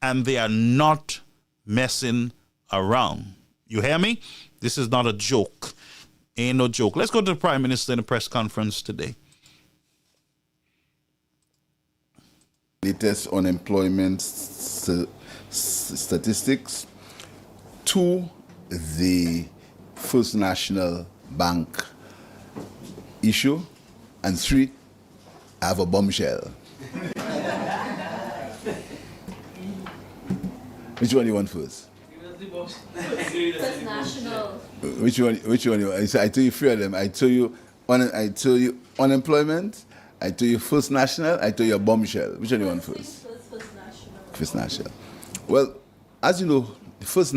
and they are not messing around. You hear me? This is not a joke. Ain't no joke. Let's go to the Prime Minister in a press conference today. Latest unemployment statistics, to the First National Bank issue, and 3, I have a bombshell. Which one do you want first? First National. Which one? I tell you 3 of them. I tell you unemployment. I tell you First National. I tell you a bombshell. Which one do you want first? First National. First National. Well, as you know, the First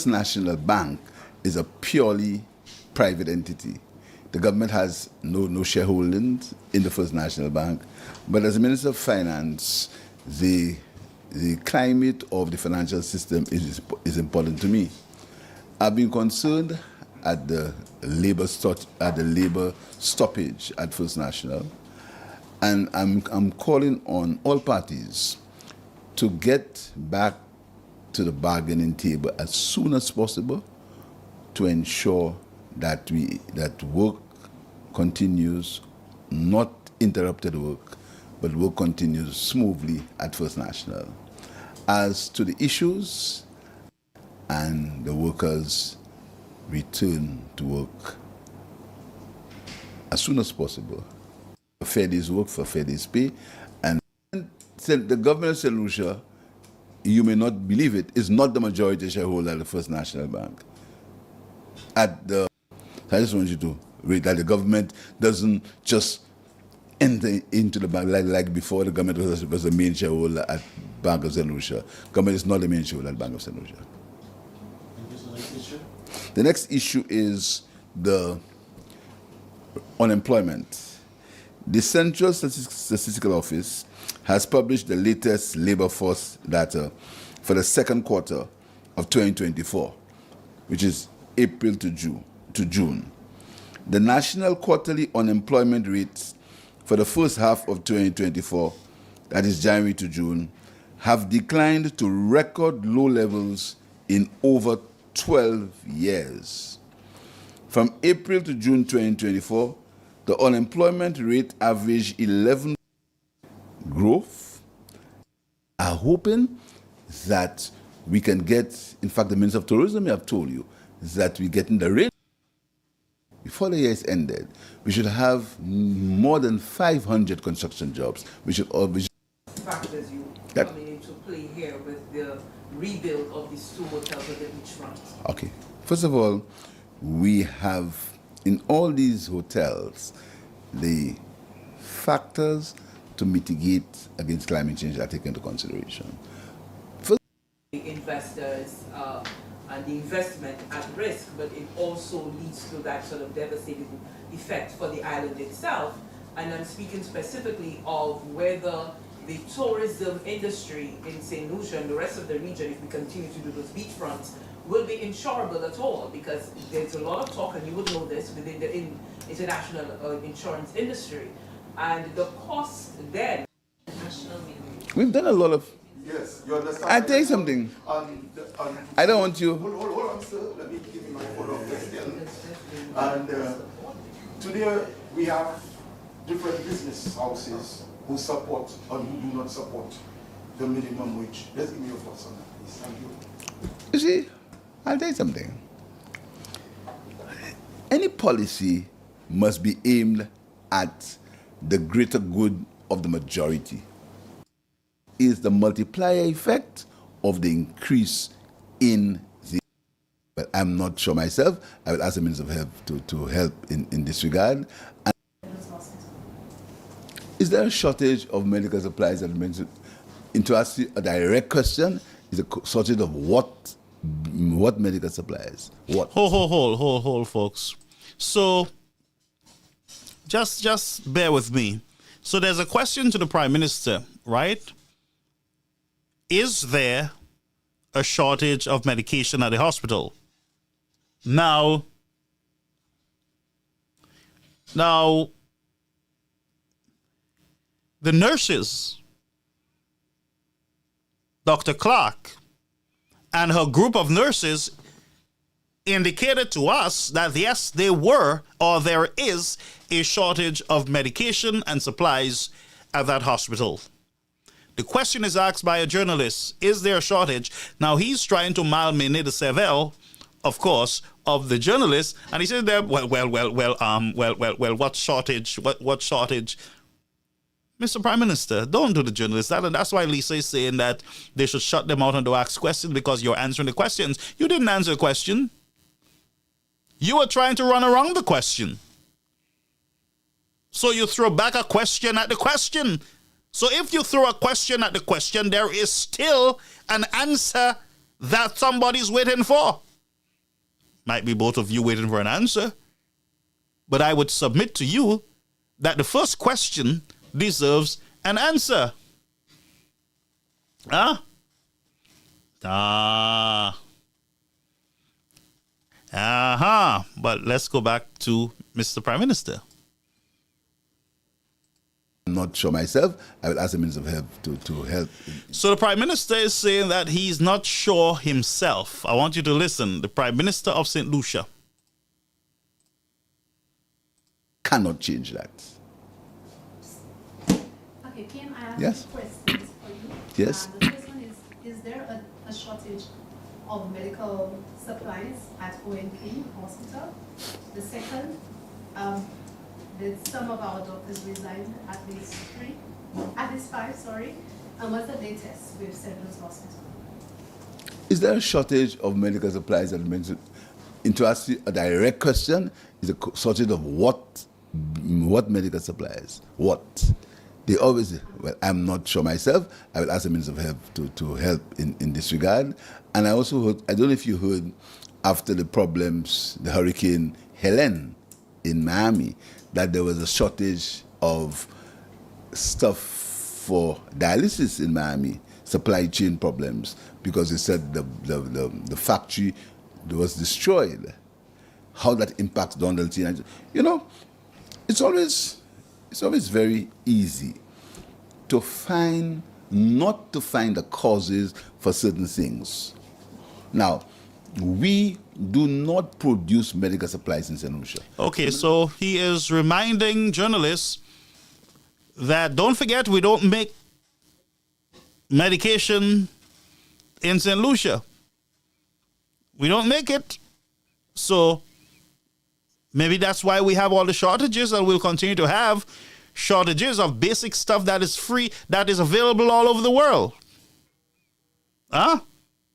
National Bank is a purely private entity. The government has no shareholdings in the First National Bank, but as a Minister of Finance, the climate of the financial system is important to me. I've been concerned at the labor stoppage at First National, and I'm calling on all parties to get back to the bargaining table as soon as possible to ensure that work continues, not interrupted work, but work continues smoothly at First National. As to the issues and the workers return to work as soon as possible, a fair day's work for fair day's pay, and the government of St. Lucia, you may not believe it, is not the majority shareholder of the First National Bank. I just want you to read that the government doesn't just enter into the bank like before. The government was the main shareholder at Bank of St. Lucia. Government is not the main shareholder at Bank of St. Lucia. The next issue is the unemployment. The Central Statistical Office has published the latest labor force data for the second quarter of 2024, which is April to June. The national quarterly unemployment rates for the first half of 2024, that is January to June, have declined to record low levels in over 12 years. From April to June 2024, the unemployment rate averaged 11% growth. I'm hoping that we can get, in fact, the Minister of Tourism have told you that we get in the range. Before the year is ended, we should have more than 500 construction jobs. Factors you coming into play here with the rebuild of these 2 hotels at the beachfront. Okay. First of all, we have in all these hotels the factors to mitigate against climate change are taken into consideration. The investors and the investment at risk, but it also leads to that sort of devastating effect for the island itself. And I'm speaking specifically of whether the tourism industry in St. Lucia and the rest of the region, if we continue to do those beachfronts, will be insurable at all, because there's a lot of talk, and you would know this, within the international insurance industry, and the cost then. We've done a lot of. Yes, you understand. I'll tell you something. I don't want you. Hold on, sir. Let me give you my follow-up question. And today we have different business houses who support and who do not support the minimum wage. Let's give me your thoughts on that, please. Thank you. You see, I'll tell you something. Any policy must be aimed at the greater good of the majority. Is the multiplier effect of the increase in the... But I'm not sure myself. I will ask the Minister of Health to help in this regard. And is there a shortage of medical supplies? To ask you a direct question, is a shortage of what medical supplies? What? Hold, folks. So, just bear with me. So there's a question to the Prime Minister, right? is there a shortage of medication at the hospital? Now, the nurses, Dr. Clark, and her group of nurses indicated to us that yes, there is a shortage of medication and supplies at that hospital. The question is asked by a journalist, is there a shortage? Now he's trying to malmener the cerveau, of course, of the journalist, and he said that what shortage? What shortage? Mr. Prime Minister, don't do the journalist that, and that's why Lisa is saying that they should shut them out and don't ask questions because you're answering the questions. You didn't answer the question. You were trying to run around the question. So you throw back a question at the question. So if you throw a question at the question, there is still an answer that somebody's waiting for. Might be both of you waiting for an answer. But I would submit to you that the first question deserves an answer. But let's go back to Mr. Prime Minister. I'm not sure myself. I will ask the Minister of Health to help. So the Prime Minister is saying that he's not sure himself. I want you to listen. The Prime Minister of St. Lucia cannot change that. Okay, can I ask Yes. questions for you? Yes. The first one is there a shortage of medical supplies at ONP Hospital? The second, did some of our doctors resign, at least 5, sorry, and what's the latest with St. Louis Hospital? Is there a shortage of medical supplies? To ask you a direct question, is a shortage of what medical supplies? What? They always, well, I'm not sure myself. I will ask the Minister of Health to help in this regard. And I also heard, I don't know if you heard, after the problems, the Hurricane Helen in Miami, that there was a shortage of stuff for dialysis in Miami, supply chain problems, because they said the factory was destroyed. How that impacts Donaldson. You know, it's always very easy not to find the causes for certain things. Now, we do not produce medical supplies in St. Lucia. Okay, so he is reminding journalists that don't forget we don't make medication in St. Lucia. We don't make it. So maybe that's why we have all the shortages, and we'll continue to have shortages of basic stuff that is free, that is available all over the world.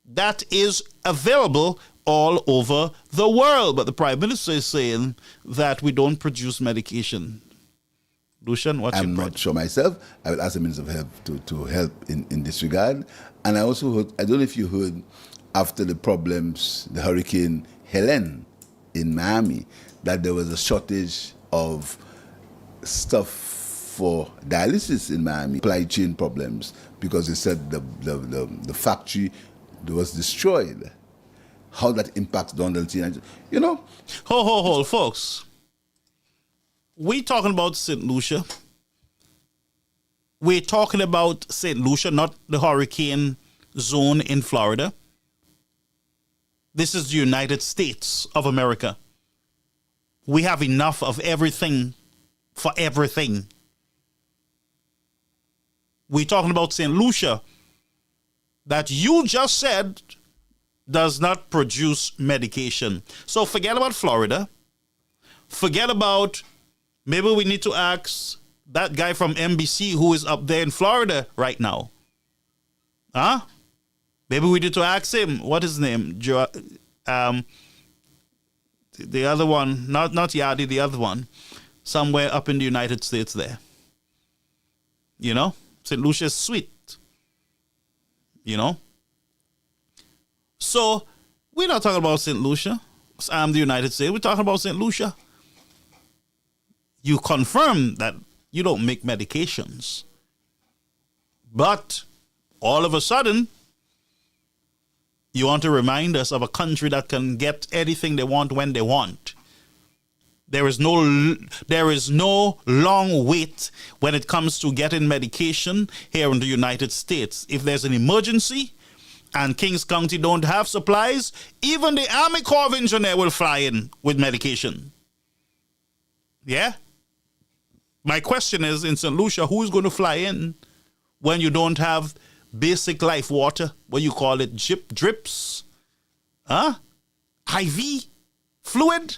That is available all over the world. But the Prime Minister is saying that we don't produce medication. Lucian, what's your I'm not sure myself. I will ask the Minister of Health to help in this regard. And I also heard, I don't know if you heard, after the problems, the Hurricane Helen in Miami, that there was a shortage of stuff for dialysis in Miami, supply chain problems, because they said the factory was destroyed. How that impacts Donaldson. You know. Hold, folks. We talking about St. Lucia. We're talking about St. Lucia, not the hurricane zone in Florida. This is the United States of America. We have enough of everything for everything. We're talking about St. Lucia, that you just said does not produce medication. So forget about Florida. Forget about, maybe we need to ask that guy from NBC who is up there in Florida right now. Maybe we need to ask him, what is his name? The other one, not Yadi, the other one, somewhere up in the United States there. You know, St. Lucia's sweet. You know? So, we're not talking about St. Lucia. The United States. We're talking about St. Lucia. You confirm that you don't make medications. But all of a sudden, you want to remind us of a country that can get anything they want when they want. There is no long wait when it comes to getting medication here in the United States. If there's an emergency and Kings County don't have supplies, even the Army Corps of Engineers will fly in with medication. Yeah? My question is, in St. Lucia, who's going to fly in when you don't have basic life water? What you call it? Drips? Huh? IV? Fluid?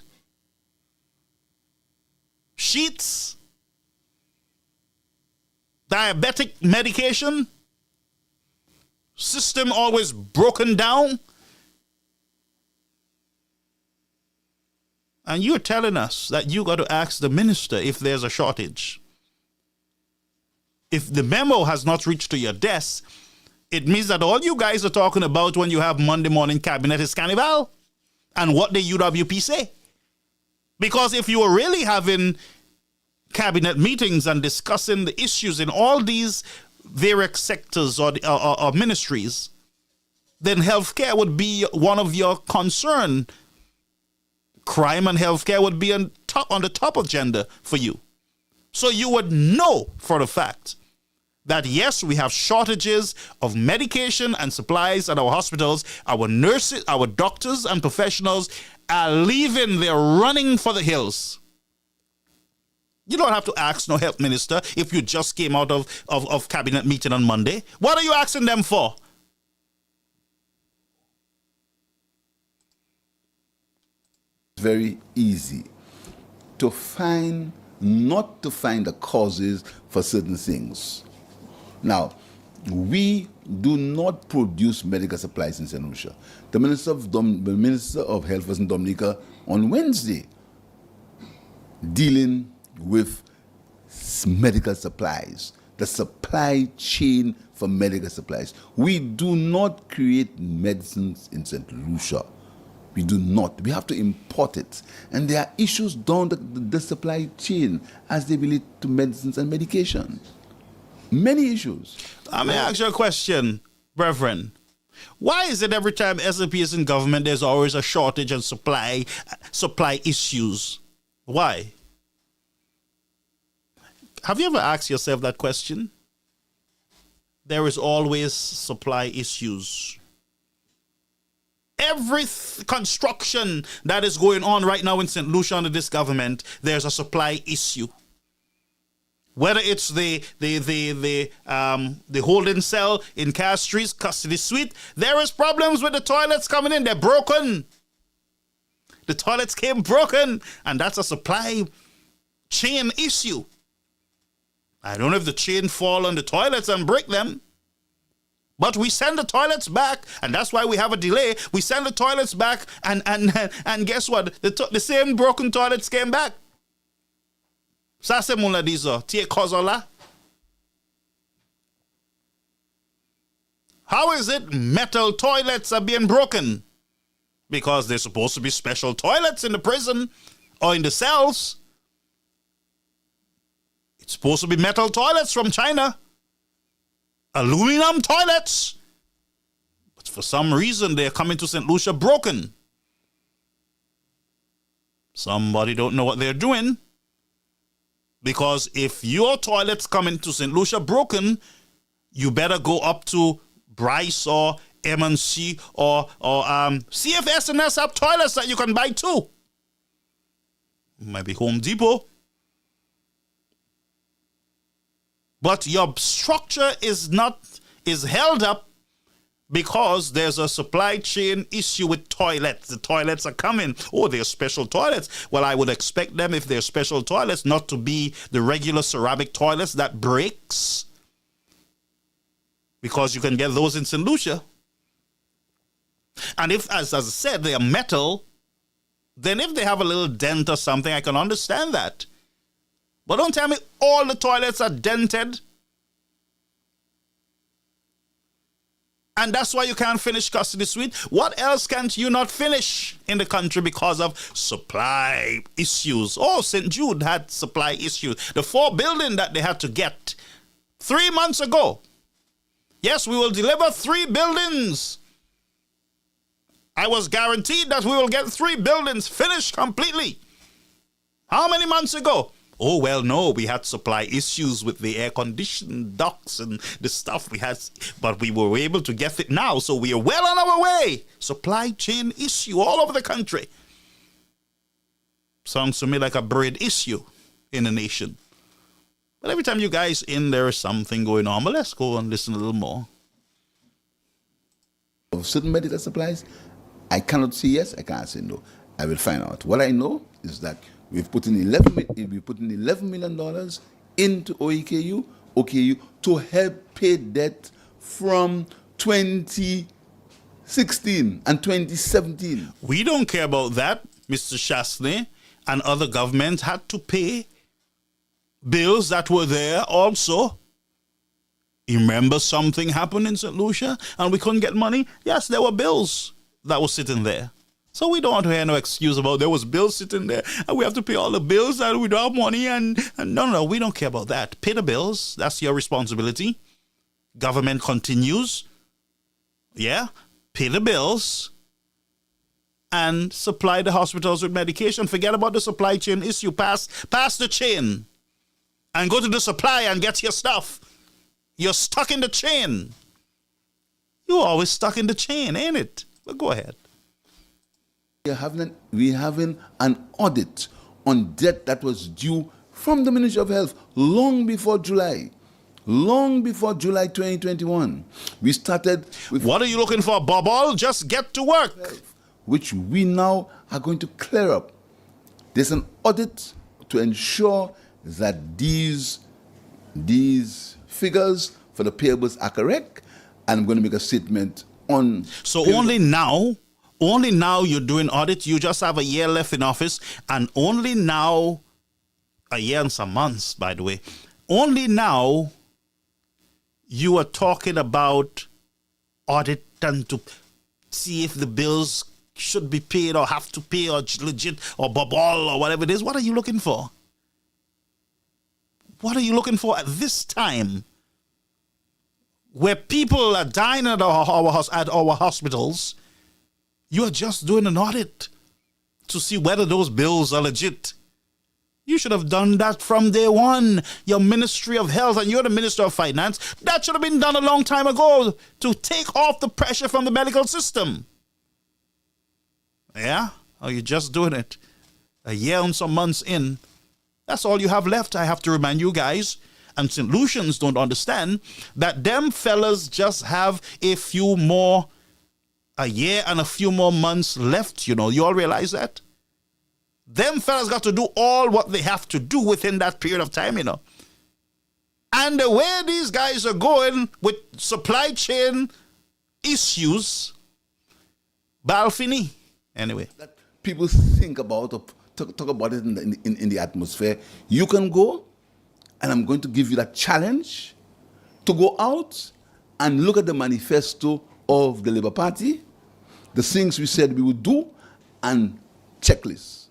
Sheets? Diabetic medication? System always broken down? And you're telling us that you got to ask the minister if there's a shortage. If the memo has not reached to your desk, it means that all you guys are talking about when you have Monday morning cabinet is carnival and what the UWP say. Because if you were really having cabinet meetings and discussing the issues in all these various sectors or ministries, then healthcare would be one of your concern. Crime and healthcare would be on the top agenda for you. So you would know for the fact that yes, we have shortages of medication and supplies at our hospitals. Our nurses, our doctors and professionals are leaving, they're running for the hills. You don't have to ask no health minister if you just came out of cabinet meeting on Monday. What are you asking them for? It's very easy to not to find the causes for certain things. Now, we do not produce medical supplies in St. Lucia. The Minister of Health was in Dominica on Wednesday dealing with medical supplies, the supply chain for medical supplies. We do not create medicines in St. Lucia. We do not. We have to import it. And there are issues down the supply chain as they relate to medicines and medication. Many issues. I may ask you a question, Reverend. Why is it every time SLP is in government, there's always a shortage and supply issues? Why? Have you ever asked yourself that question? There is always supply issues. Every construction that is going on right now in St. Lucia under this government, there's a supply issue. Whether it's the holding cell in Castries, custody suite, there is problems with the toilets coming in. They're broken. The toilets came broken, and that's a supply chain issue. I don't know if the chain fall on the toilets and break them, but we send the toilets back, and that's why we have a delay. We send the toilets back, and guess what? The same broken toilets came back. Sase mula dizo, tie kozola. How is it metal toilets are being broken? Because there's supposed to be special toilets in the prison or in the cells. It's supposed to be metal toilets from China. Aluminum toilets. But for some reason, they're coming to St. Lucia broken. Somebody don't know what they're doing. Because if your toilet's coming to St. Lucia broken, you better go up to Bryce or M&C or CFS and S have toilets that you can buy too. Maybe Home Depot. But your structure is held up because there's a supply chain issue with toilets. The toilets are coming. Oh, they're special toilets. Well, I would expect them, if they're special toilets, not to be the regular ceramic toilets that breaks. Because you can get those in St. Lucia. And if, as I said, they are metal, then if they have a little dent or something, I can understand that. But don't tell me all the toilets are dented. And that's why you can't finish custody suite. What else can't you not finish in the country because of supply issues? Oh, St. Jude had supply issues. The 4 building that they had to get 3 months ago. Yes, we will deliver 3 buildings. I was guaranteed that we will get 3 buildings finished completely. How many months ago? Oh, well, no, we had supply issues with the air-conditioned ducts and the stuff we had, but we were able to get it now, so we are well on our way. Supply chain issue all over the country. Sounds to me like a bread issue in the nation. But every time you guys in, there is something going on. But let's go and listen a little more. Of certain medical supplies, I cannot say yes, I can't say no. I will find out. What I know is that we've put in $11 million into OKU to help pay debt from 2016 and 2017. We don't care about that. Mr. Chasney and other governments had to pay bills that were there also. You remember something happened in St. Lucia and we couldn't get money? Yes, there were bills that were sitting there. So we don't want to hear no excuse about there was bills sitting there and we have to pay all the bills and we don't have money and no, we don't care about that. Pay the bills. That's your responsibility. Government continues. Yeah, pay the bills and supply the hospitals with medication. Forget about the supply chain issue. Pass the chain and go to the supply and get your stuff. You're stuck in the chain. You're always stuck in the chain, ain't it? But go ahead. We're having an audit on debt that was due from the Ministry of Health long before July 2021. We started with... What are you looking for, Bobble? Just get to work. Which we now are going to clear up. There's an audit to ensure that these figures for the payables are correct, and I'm going to make a statement on... So only now you're doing audit. You just have a year left in office, and only now, a year and some months, by the way, only now you are talking about audit and to see if the bills should be paid or have to pay or legit or bubble or whatever it is. What are you looking for? What are you looking for at this time where people are dying at our hospitals? You are just doing an audit to see whether those bills are legit. You should have done that from day one. Your Ministry of Health and you're the Minister of Finance. That should have been done a long time ago to take off the pressure from the medical system. Yeah? Or you're just doing it a year and some months in. That's all you have left. I have to remind you guys, and St. Lucians don't understand, that them fellas just have a year and a few more months left, you know. You all realize that? Them fellas got to do all what they have to do within that period of time, you know. And the way these guys are going with supply chain issues, balfini. Anyway. That people think about, or talk about it in the atmosphere. You can go, and I'm going to give you that challenge to go out and look at the manifesto of the Labour Party, the things we said we would do, and checklists.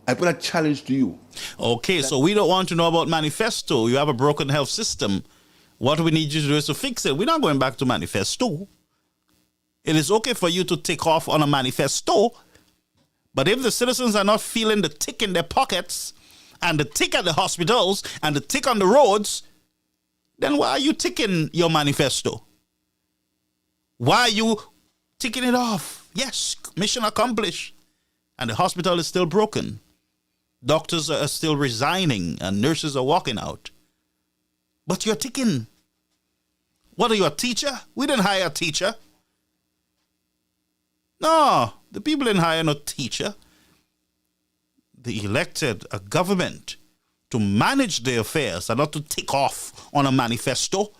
I put a challenge to you. Okay, so we don't want to know about manifesto. You have a broken health system. What we need you to do is to fix it. We're not going back to manifesto. It is okay for you to take off on a manifesto, but if the citizens are not feeling the tick in their pockets and the tick at the hospitals and the tick on the roads, then why are you ticking your manifesto? Why are you ticking it off? Yes, mission accomplished. And the hospital is still broken. Doctors are still resigning and nurses are walking out. But you're ticking. What are you, a teacher? We didn't hire a teacher. No, the people didn't hire no teacher. They elected a government to manage their affairs and not to tick off on a manifesto.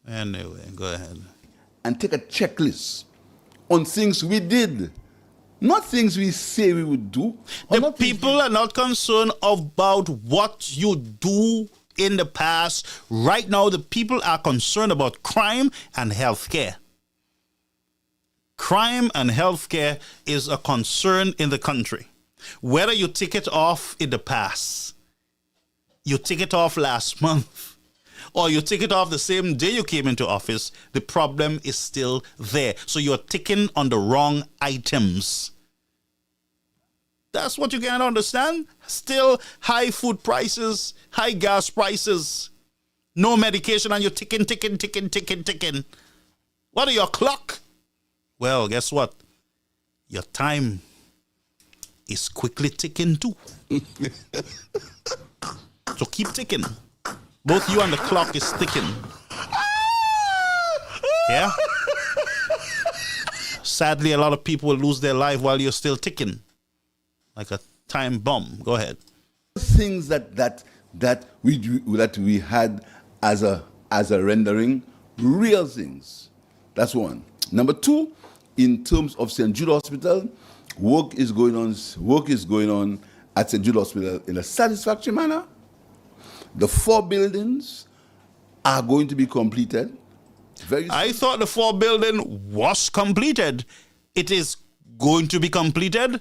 Anyway, go ahead. And take a checklist on things we did, not things we say we would do. The people are not concerned about what you do in the past. Right now, the people are concerned about crime and healthcare. Crime and healthcare is a concern in the country. Whether you tick it off in the past, you take it off last month, or you take it off the same day you came into office, the problem is still there. So you're ticking on the wrong items. That's what you can't understand. Still high food prices, high gas prices, no medication, and you're ticking. What are your clock? Well, guess what? Your time is quickly ticking too. So keep ticking. Both you and the clock is ticking. Yeah? Sadly, a lot of people will lose their life while you're still ticking. Like a time bomb. Go ahead. Things that we had as a rendering, real things. That's one. Number two, in terms of St. Jude Hospital, work is going on at St. Jude Hospital in a satisfactory manner. The 4 buildings are going to be completed. I thought the 4 building was completed. It is going to be completed.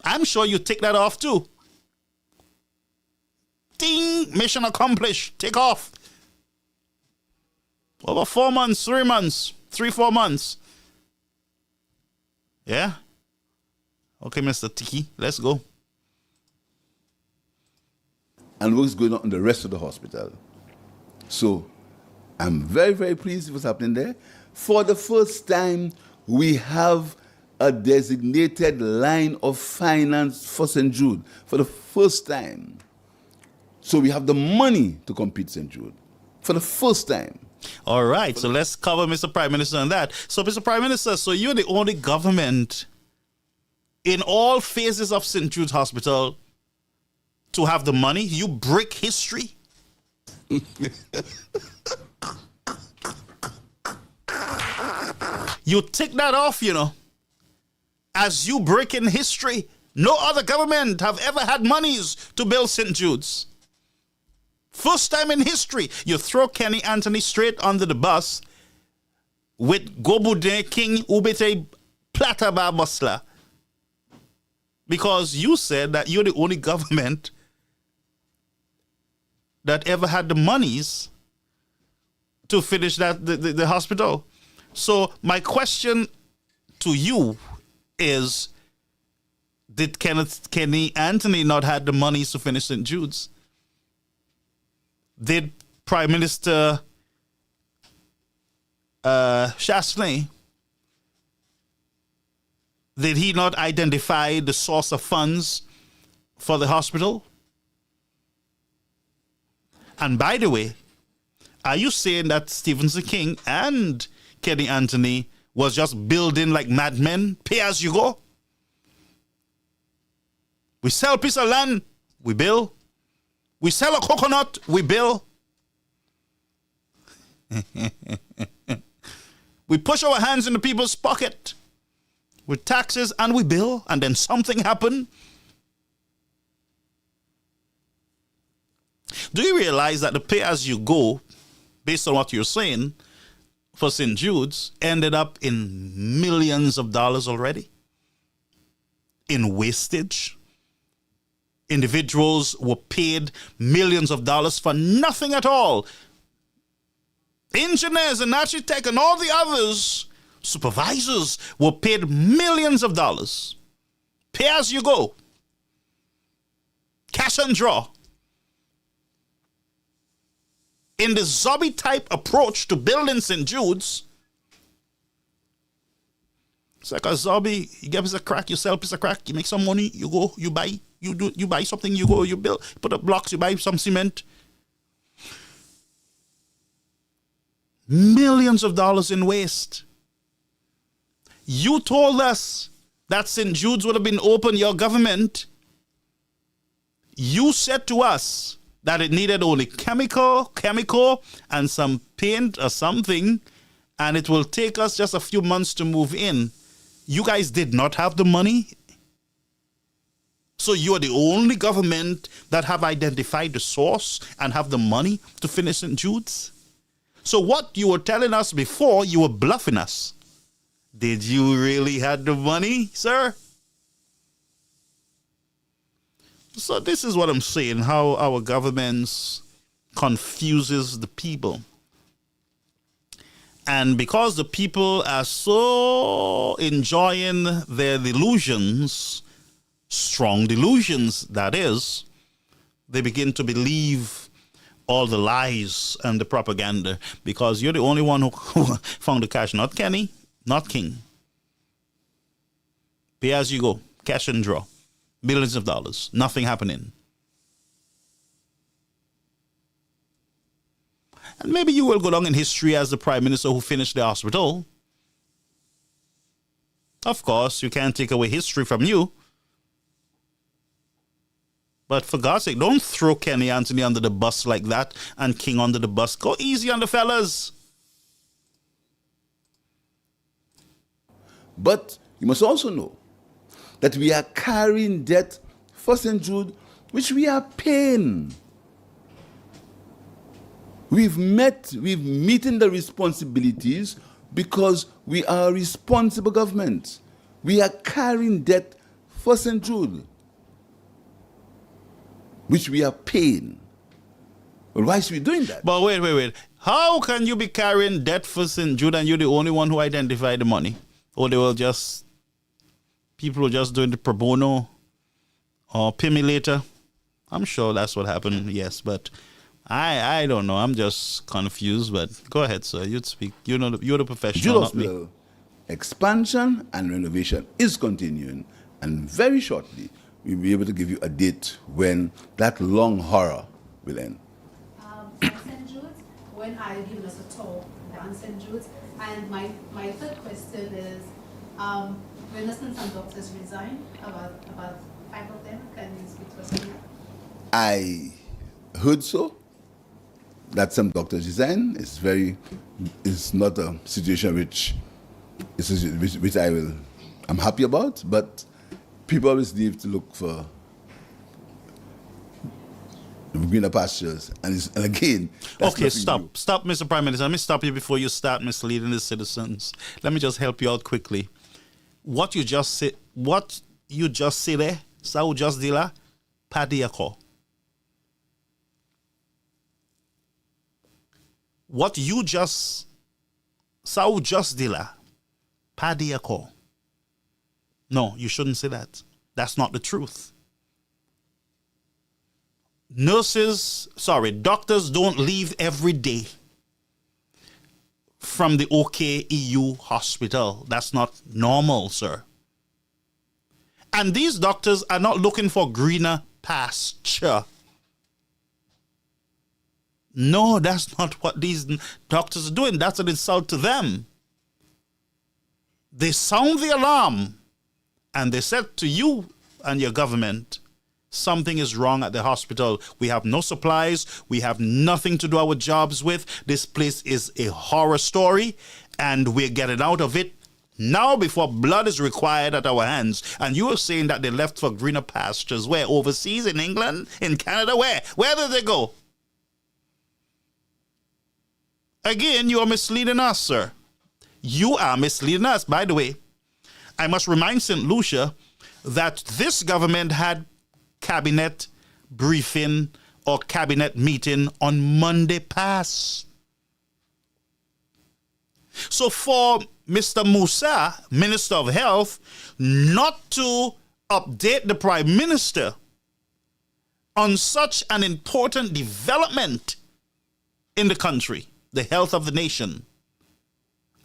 I'm sure you take that off too. Ding! Mission accomplished. Take off. Over 4 months, 3 months, 3-4 months. Yeah? Okay, Mr. Tiki, let's go. And what's going on in the rest of the hospital. So I'm very, very pleased with what's happening there. For the first time, we have a designated line of finance for St. Jude. For the first time. So we have the money to compete St. Jude. For the first time. All right, so let's cover Mr. Prime Minister on that. So, Mr. Prime Minister, so you're the only government in all phases of St. Jude's Hospital to have the money. You break history. You tick that off, you know. As you break in history, no other government have ever had monies to build St. Jude's. First time in history, you throw Kenny Anthony straight under the bus with Gobude King Ubete Plataba Basla. Because you said that you're the only government that ever had the monies to finish that the hospital. So my question to you is, did Kenny Anthony not have the monies to finish St. Jude's? Did Prime Minister Chastanet, did he not identify the source of funds for the hospital? And by the way, are you saying that Stephenson King and Kenny Anthony was just building like madmen, pay as you go? We sell a piece of land, we build. We sell a coconut, we bill. We push our hands into people's pocket with taxes and we bill, and then something happened. Do you realize that the pay-as-you-go, based on what you're saying, for St. Jude's, ended up in millions of dollars already? In wastage? Individuals were paid millions of dollars for nothing at all. Engineers and architects and all the others, supervisors, were paid millions of dollars. Pay as you go. Cash and draw. In the Zobby type approach to building St. Jude's, it's like a Zobby, you get a piece of crack, you sell a piece of crack, you make some money, you go, you buy. You buy something, you go, you build, put up blocks, you buy some cement. Millions of dollars in waste. You told us that St. Jude's would have been open, your government. You said to us that it needed only chemical, and some paint or something, and it will take us just a few months to move in. You guys did not have the money. So you are the only government that have identified the source and have the money to finish St. Jude's? So what you were telling us before, you were bluffing us. Did you really have the money, sir? So this is what I'm saying, how our governments confuses the people. And because the people are so enjoying their delusions, strong delusions, that is, they begin to believe all the lies and the propaganda because you're the only one who found the cash, not Kenny, not King. Pay as you go, cash and draw, billions of dollars, nothing happening. And maybe you will go down in history as the prime minister who finished the hospital. Of course, you can't take away history from you. But for God's sake, don't throw Kenny Anthony under the bus like that and King under the bus. Go easy on the fellas. But you must also know that we are carrying debt for St. Jude, which we are paying. We've meeting the responsibilities because we are a responsible government. We are carrying debt for St. Jude, which we are paying. Well, why should we be doing that? But wait. How can you be carrying debt for St. Jude and you're the only one who identified the money? Or people were just doing the pro bono or pay me later? I'm sure that's what happened, yes, but I don't know. I'm just confused, but go ahead, sir. You'd speak. You're the professional, not me. Expansion and renovation is continuing, and very shortly we'll be able to give you a date when that long horror will end. St. Jude's, when I given us a tour down St. Jude's, and my third question is, we understand some doctors resign, about 5 of them. Can you speak to us on that? I heard so. That some doctors resign is not a situation which I'm happy about, but people always need to look for greener pastures, and again, okay, stop, Mr. Prime Minister. Let me stop you before you start misleading the citizens. Let me just help you out quickly. What you just said there, Sao just dila, Padiako. What you just, Sao just dila, Padiako. No, you shouldn't say that. That's not the truth. Doctors don't leave every day from the OKEU hospital. That's not normal, sir. And these doctors are not looking for greener pasture. No, that's not what these doctors are doing. That's an insult to them. They sound the alarm and they said to you and your government, something is wrong at the hospital. We have no supplies. We have nothing to do our jobs with. This place is a horror story and we're getting out of it now before blood is required at our hands. And you are saying that they left for greener pastures. Where? Overseas? In England? In Canada? Where? Where did they go? Again, you are misleading us, sir. You are misleading us. By the way, I must remind St. Lucia that this government had cabinet briefing or cabinet meeting on Monday past. So for Mr. Musa, Minister of Health, not to update the Prime Minister on such an important development in the country, the health of the nation,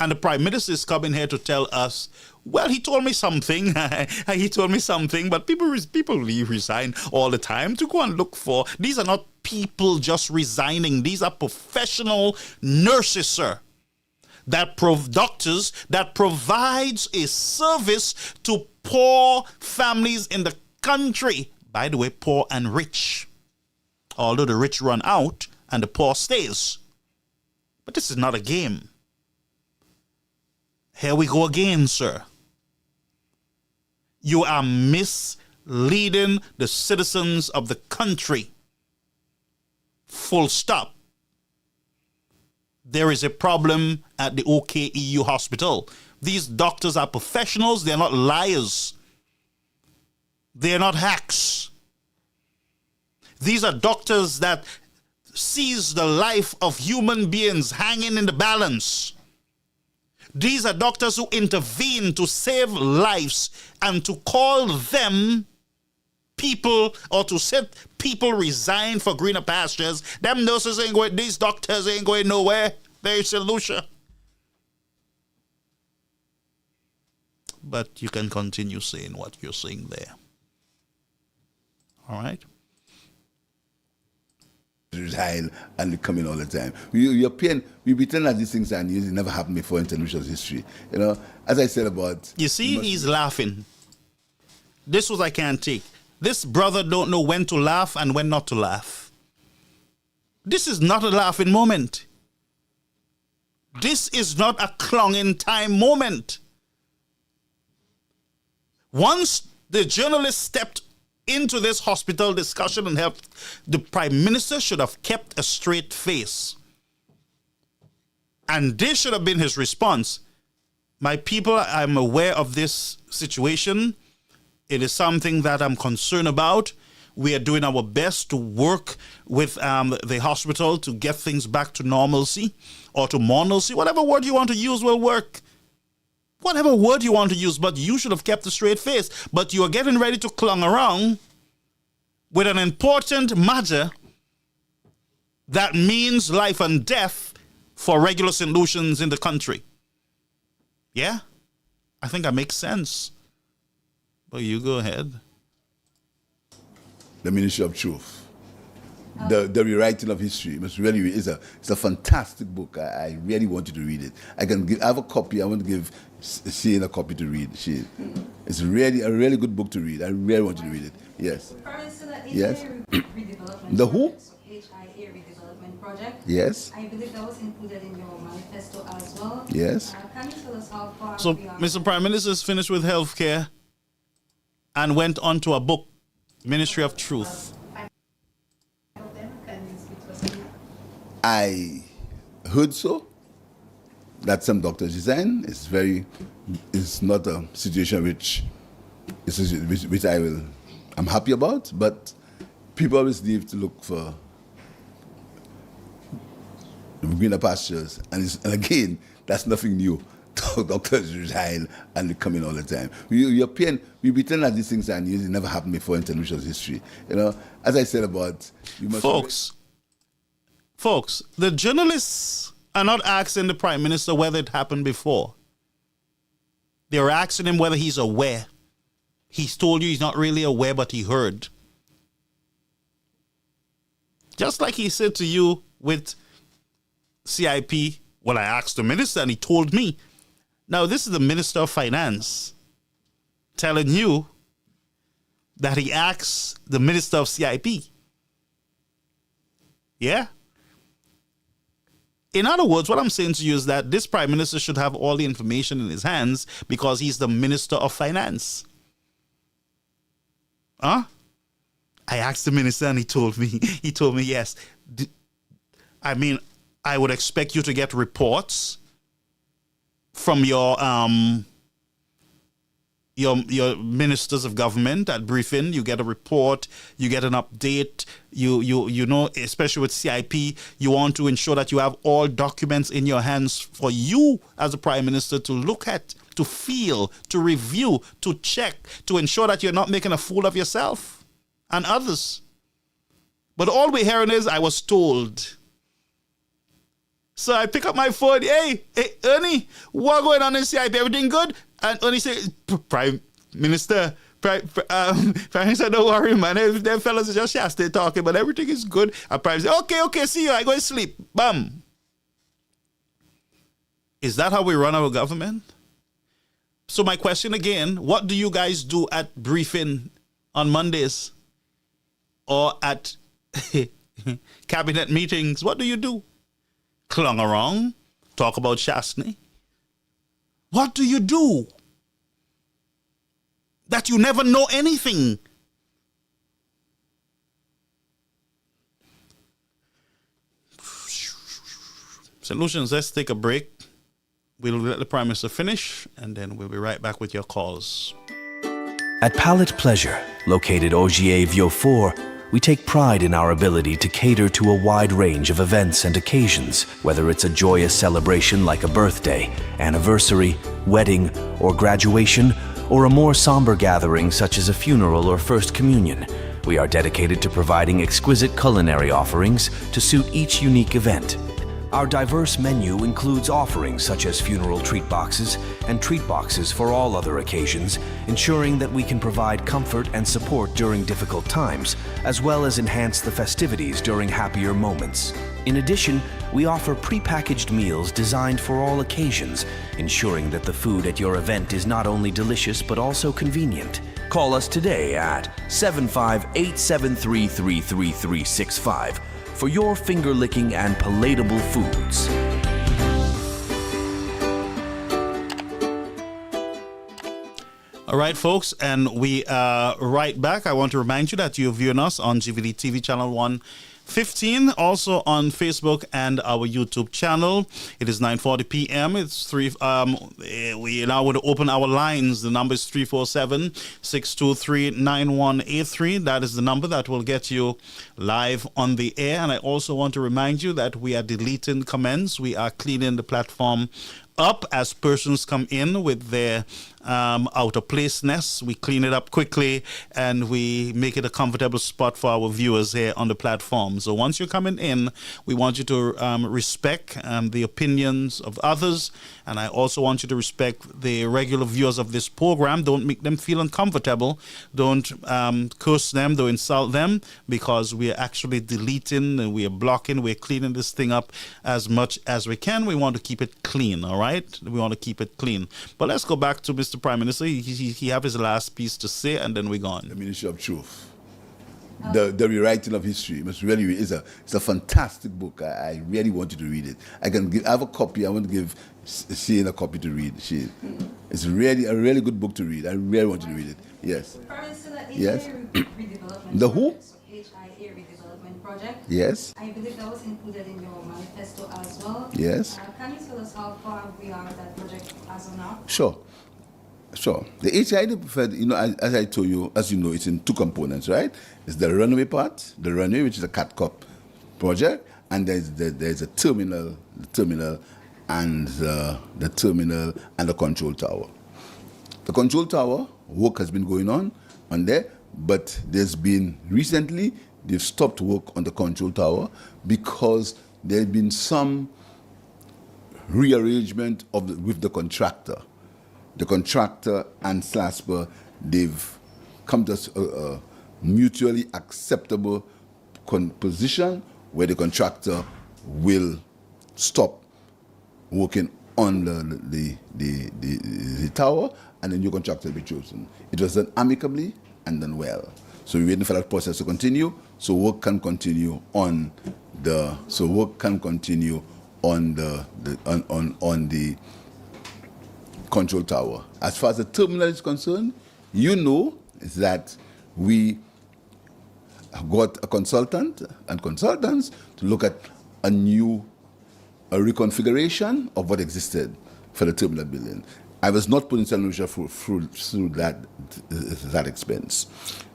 and the Prime Minister is coming here to tell us, well, he told me something, but people resign all the time to go and look for. These are not people just resigning. These are professional nurses, sir, doctors that provides a service to poor families in the country. By the way, poor and rich. Although the rich run out and the poor stays. But this is not a game. Here we go again, sir. You are misleading the citizens of the country. Full stop. There is a problem at the OKEU hospital. These doctors are professionals. They're not liars. They're not hacks. These are doctors that sees the life of human beings hanging in the balance. These are doctors who intervene to save lives and to call them people, or to set people resign for greener pastures. Them nurses ain't going, these doctors ain't going nowhere. They're solution. But you can continue saying what you're saying there. All right? Resign and come in all the time. We pretend that these things are news. It never happened before in television's history. You know, as I said about... You see, he's laughing. This was I can't take. This brother don't know when to laugh and when not to laugh. This is not a laughing moment. This is not a clunging time moment. Once the journalist stepped into this hospital discussion and health, the Prime Minister should have kept a straight face. And this should have been his response. My people, I'm aware of this situation. It is something that I'm concerned about. We are doing our best to work with the hospital to get things back to normalcy or to normalcy. Whatever word you want to use will work. Whatever word you want to use, but you should have kept a straight face. But you are getting ready to clung around with an important matter that means life and death for regular solutions in the country. Yeah? I think that makes sense. But you go ahead. The Ministry of Truth. The rewriting of history. It's a fantastic book. I really want you to read it. I have a copy. I want to give Shane a copy to read. It's really a really good book to read. I really want you to read it. Yes. Yes. The who? HIA redevelopment project. Yes. I believe that was included in your manifesto as well. Yes. Can you tell us how far So, we are? Mr. Prime Minister is finished with healthcare and went on to a book, Ministry of Truth. I heard so. That some doctors resign. It's not a situation which I'm happy about, but people always need to look for greener pastures. And again, that's nothing new. Doctors resign and they come in all the time. We pretend that these things are news. It never happened before in television's history. You know, as I said about... Folks, the journalists are not asking the Prime Minister whether it happened before. They're asking him whether he's aware. He's told you he's not really aware, but he heard. Just like he said to you with CIP, well, I asked the minister and he told me. Now, this is the Minister of Finance telling you that he asked the Minister of CIP. Yeah? In other words, what I'm saying to you is that this Prime Minister should have all the information in his hands because he's the Minister of Finance. Huh? I asked the minister and he told me yes. I mean, I would expect you to get reports from your ministers of government at briefing. You get a report, you get an update, you know, especially with CIP, you want to ensure that you have all documents in your hands for you as a Prime Minister to look at, to feel, to review, to check, to ensure that you're not making a fool of yourself and others. But all we're hearing is, I was told. So I pick up my phone. Hey, Ernie, what going on in CIP? Everything good? And Ernie said, Prime Minister, Prime Minister, don't worry, man. Them fellas are just shasty talking, but everything is good. And Prime said, okay, see you. I go to sleep. Bam. Is that how we run our government? So my question again, what do you guys do at briefing on Mondays? Or at cabinet meetings? What do you do? Clung around? Talk about Shastney? What do you do? That you never know anything. Solutions, let's take a break. We'll let the Prime Minister finish, and then we'll be right back with your calls. At Palette Pleasure, located Ogier Vieux 4, we take pride in our ability to cater to a wide range of events and occasions, whether it's a joyous celebration like a birthday, anniversary, wedding, or graduation, or a more somber gathering such as a funeral or first communion. We are dedicated to providing exquisite culinary offerings to suit each unique event. Our diverse menu includes offerings such as funeral treat boxes and treat boxes for all other occasions, ensuring that we can provide comfort and support during difficult times, as well as enhance the festivities during happier moments. In addition, we offer prepackaged meals designed for all occasions, ensuring that the food at your event is not only delicious but also convenient. Call us today at 75873333365 for your finger-licking and palatable foods. All right, folks, and we are right back. I want to remind you that you're viewing us on GVD TV channel 115, also on Facebook and our YouTube channel. It is 9:40 p.m. It's we now want to open our lines. The number is 347-623-9183. That is the number that will get you live on the air. And I also want to remind you that we are deleting comments. We are cleaning the platform up as persons come in with their out of placeness. We clean it up quickly and we make it a comfortable spot for our viewers here on the platform. So once you're coming in, we want you to respect the opinions of others, and I also want you to respect the regular viewers of this program. Don't make them feel uncomfortable. Don't curse them, don't insult them, because we are actually deleting and we are blocking, we're cleaning this thing up as much as we can. We want to keep it clean, all right? We want to keep it clean. But let's go back to Mr. Prime Minister. He have his last piece to say, and then we're gone. The Ministry of Truth. The rewriting of history. It's a fantastic book. I really want you to read it. I have a copy. I want to give Shane a copy to read. Shane. It's really a really good book to read. I really want you to read it. Yes. Yes. The who? HIA redevelopment project. Yes. I believe that was included in your manifesto as well. Yes. Can you tell us how far we are with that project as of now? Sure. The HIA, as I told you, as you know, it's in two components, right? It's the runway part, which is a CATCOP project, and there's a terminal, and the control tower. The control tower work has been going on there, but recently they've stopped work on the control tower because there's been some rearrangement with the contractor. The contractor and SLASPA, they've come to a mutually acceptable position where the contractor will stop working on the tower and the new contractor will be chosen. It was done amicably and done well. So we're waiting for that process to continue so work can continue on the control tower. As far as the terminal is concerned, you know that we got a consultant and consultants to look at a reconfiguration of what existed for the terminal building. I was not putting St. Lucia through that expense.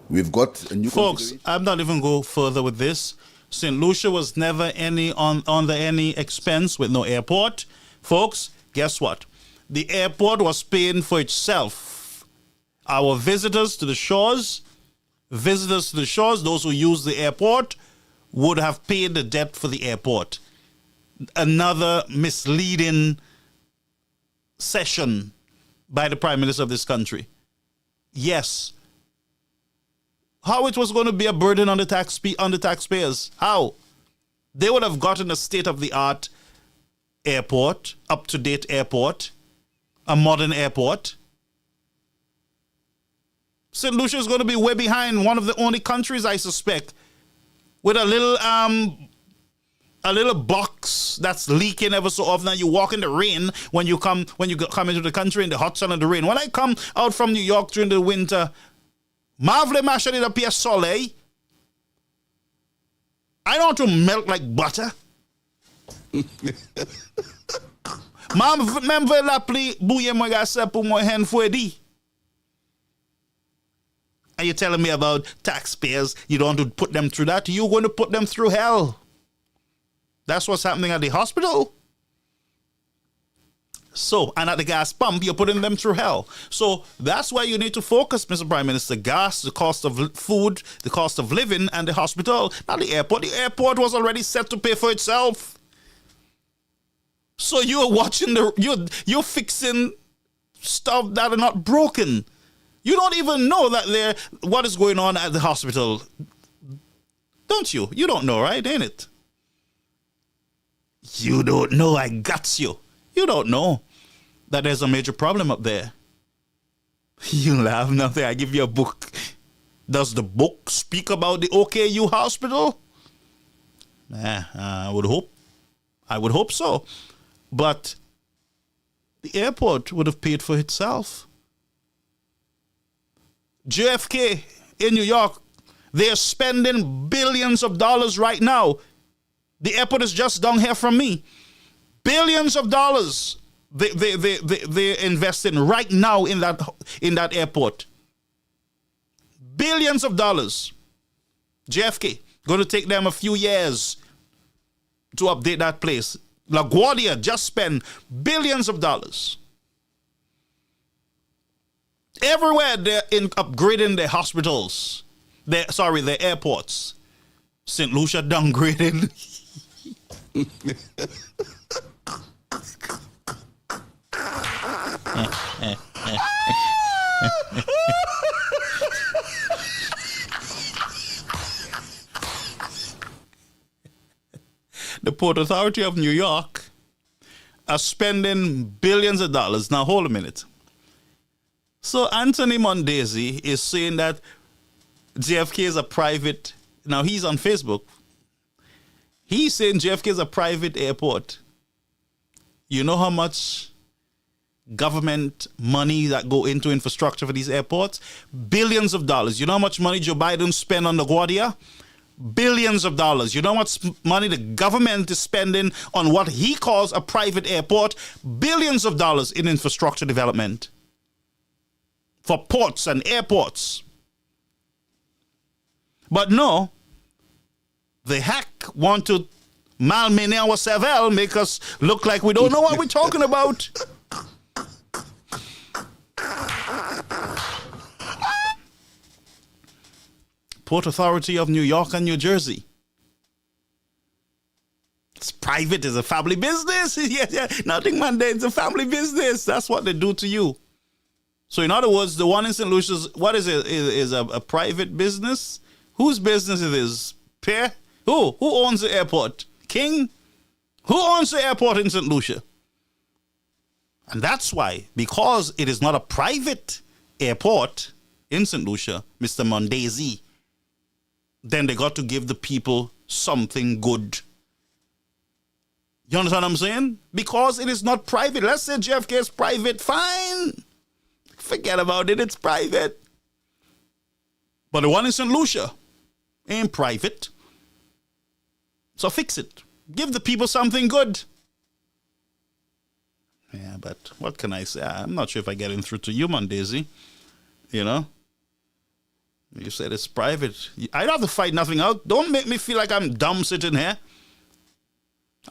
We've got a new folks. I'm not even go further with this. St. Lucia was never under any expense with no airport. Folks, guess what? The airport was paying for itself. Our visitors to the shores, those who use the airport, would have paid the debt for the airport. Another misleading session by the Prime Minister of this country. Yes. How it was going to be a burden on the taxpayers? How? They would have gotten a state-of-the-art airport, up-to-date airport, a modern airport. St. Lucia is going to be way behind, one of the only countries, I suspect, with a little box that's leaking ever so often. You walk in the rain when you come into the country in the hot sun and the rain. When I come out from New York during the winter, Marvle Machine it appears soleil. I don't want to melt like butter. Même veut l'appeler bouiller moi gars pour moi hen fouedi. And you're telling me about taxpayers, you don't want to put them through that? You're going to put them through hell. That's what's happening at the hospital. So, and at the gas pump, you're putting them through hell. So that's why you need to focus, Mr. Prime Minister. Gas, the cost of food, the cost of living, and the hospital. Not the airport. The airport was already set to pay for itself. So you're watching you're fixing stuff that are not broken. You don't even know that what is going on at the hospital. Don't you? You don't know, right? Ain't it? You don't know. I got you. You don't know that there's a major problem up there. You laugh, nothing. I give you a book. Does the book speak about the OKU hospital? I would hope. I would hope so. But the airport would have paid for itself. JFK in New York, they're spending billions of dollars right now. The airport is just down here from me. Billions of dollars they're investing right now in that airport. Billions of dollars. JFK, going to take them a few years to update that place. LaGuardia just spent billions of dollars. Everywhere they're upgrading their hospitals. Their airports. St. Lucia downgraded. The Port Authority of New York are spending billions of dollars. Now, hold a minute. So, Anthony Mondesi is saying that JFK is a private... Now, he's on Facebook. He's saying JFK is a private airport. You know how much government money that go into infrastructure for these airports? Billions of dollars. You know how much money Joe Biden spent on LaGuardia? Billions of dollars. You know how much money the government is spending on what he calls a private airport? Billions of dollars in infrastructure development for ports and airports. But no, the hack want to malmener our cervelle, make us look like we don't know what we're talking about. Port Authority of New York and New Jersey. It's private, it's a family business. yeah. Nothing, man, it's a family business. That's what they do to you. So in other words, the one in St. Lucia's, what is it? Is a private business? Whose business it is? Pierre? Who owns the airport? King? Who owns the airport in St. Lucia? And that's why, because it is not a private airport in St. Lucia, Mr. Mondesi, then they got to give the people something good. You understand what I'm saying? Because it is not private. Let's say JFK is private. Fine. Forget about it. It's private. But the one in St. Lucia ain't private. So fix it. Give the people something good. Yeah, but what can I say? I'm not sure if I get in through to you, Mondesi. You know? You said it's private. I'd have to fight nothing out. Don't make me feel like I'm dumb sitting here.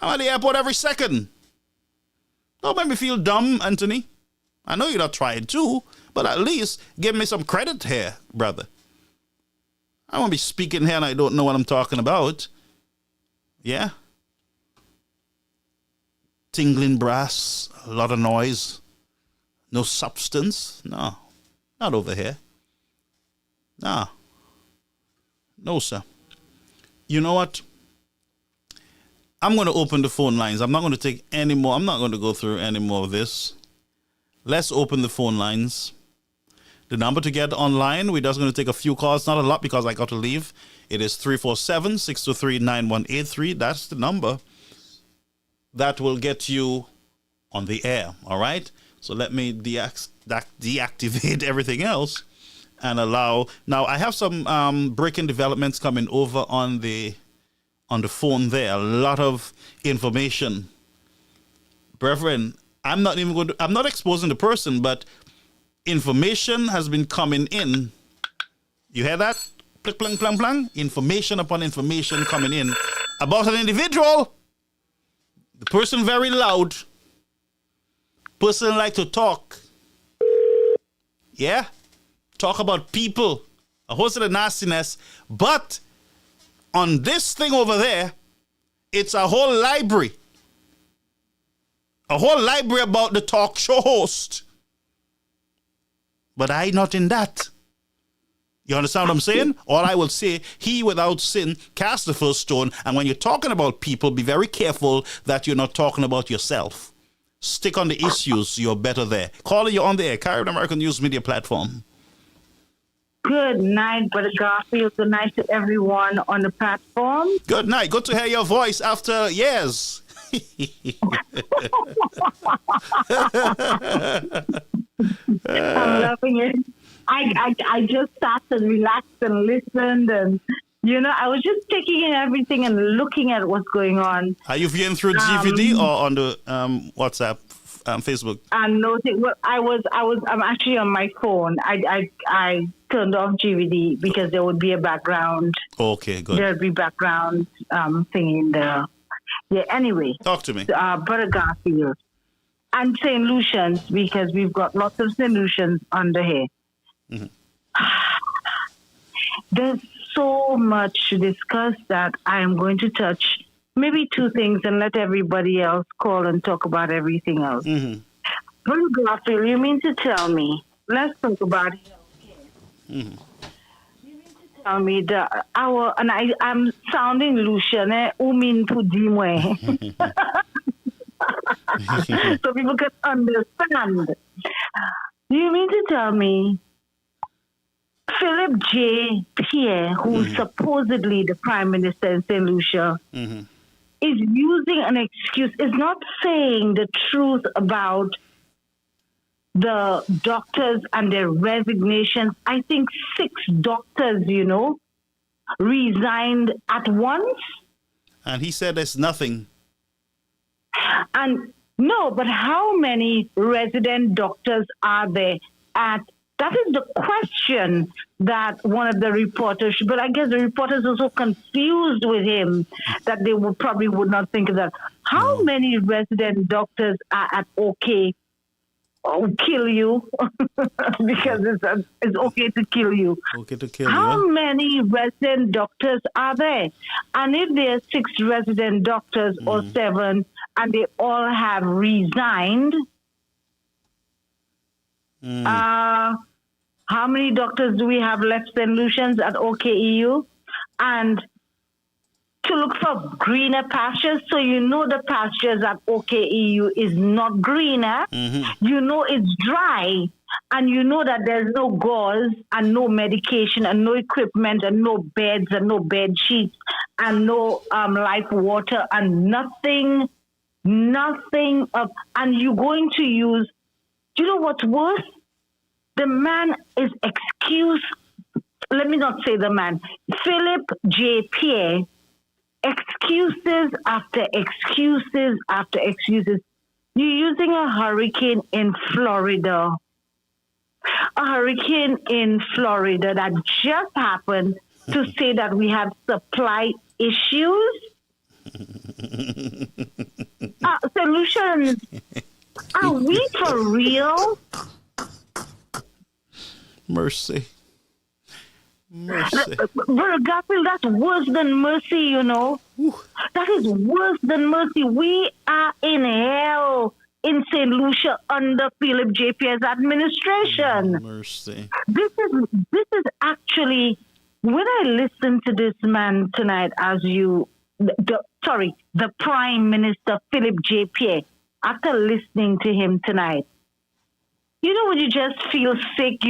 I'm at the airport every second. Don't make me feel dumb, Anthony. I know you're not trying to, but at least give me some credit here, brother. I won't be speaking here and I don't know what I'm talking about. Yeah? Tingling brass, a lot of noise. No substance. No, not over here. No, sir. You know what? I'm going to open the phone lines. I'm not going to take any more. I'm not going to go through any more of this. Let's open the phone lines. The number to get online, we're just going to take a few calls. Not a lot because I got to leave. It is 347-623-9183. That's the number that will get you on the air. All right? So let me deactivate everything else and allow. Now, I have some breaking developments coming over on the phone there. A lot of information. Brethren, I'm not exposing the person, but information has been coming in You hear that? Click, plang, plang, plang. Information upon information coming in about an individual. The person very loud. Person like to talk. Yeah? Talk about people. A host of the nastiness. But on this thing over there, it's a whole library. A whole library about the talk show host. But I not in that. You understand what I'm saying? All I will say, he without sin cast the first stone. And when you're talking about people, be very careful that you're not talking about yourself. Stick on the issues. You're better there. Calling you on the air. Caribbean American News Media Platform. Good night, Brother Garfield. Good night to everyone on the platform. Good night. Good to hear your voice after years. I'm loving it. I just sat and relaxed and listened, and I was just taking in everything and looking at what's going on. Are you viewing through GVD or on the WhatsApp, Facebook? I'm noting. Well, I'm actually on my phone. I turned off GVD because there would be a background. Okay, good. There'd be background thing in there. Yeah. Anyway, talk to me, Brother Garfield. And St. Lucians, because we've got lots of St. Lucians under here. Mm-hmm. There's so much to discuss that I am going to touch maybe two things and let everybody else call and talk about everything else. Mm-hmm. Brother Garfield, you mean to tell me, let's talk about it. Mm-hmm. Tell me I'm sounding Lucian, umin to dimwe. So people can understand. You mean to tell me Philip J. Pierre, who's supposedly the Prime Minister in St. Lucia, is using an excuse, is not saying the truth about the doctors and their resignations? I think 6 doctors, resigned at once. And he said there's nothing. And no, but how many resident doctors are there that is the question that one of the reporters, but I guess the reporters are so confused with him that they probably would not think of that. How many resident doctors are at OK? Kill you because it's okay to kill you. Okay to kill How you. many resident doctors are there? And if there are 6 resident doctors or 7 and they all have resigned, how many doctors do we have left St. Lucians at OKEU? And to look for greener pastures, so the pastures at OKEU is not greener. It's dry, and that there's no gauze and no medication and no equipment and no beds and no bed sheets and no life water and nothing and you're going to use. Do you know what's worse? The man is excuse. Let me not say the man. Philip J. Pierre. Excuses after excuses after excuses. You're using a hurricane in Florida. A hurricane in Florida that just happened to say that we have supply issues. Solutions. Are we for real? Mercy. Brother Garfield, that's worse than mercy, That is worse than mercy. We are in hell in St. Lucia under Philip J. Pierre's administration. Mercy. This is actually, when I listen to this man tonight the Prime Minister Philip J. Pierre, after listening to him tonight, when you just feel sick,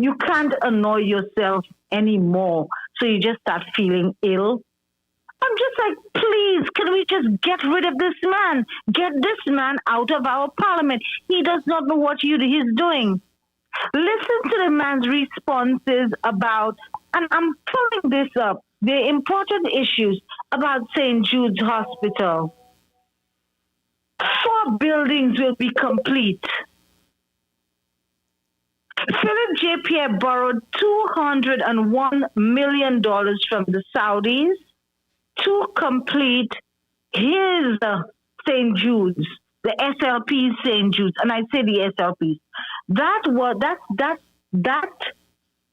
you can't annoy yourself anymore. So you just start feeling ill. I'm just like, please, can we just get rid of this man? Get this man out of our parliament. He does not know what he's doing. Listen to the man's responses about, and I'm pulling this up, the important issues about St. Jude's Hospital. 4 buildings will be complete. Philip J. Pierre borrowed $201 million from the Saudis to complete his St. Jude's, the SLP St. Jude's, and I say the SLP. That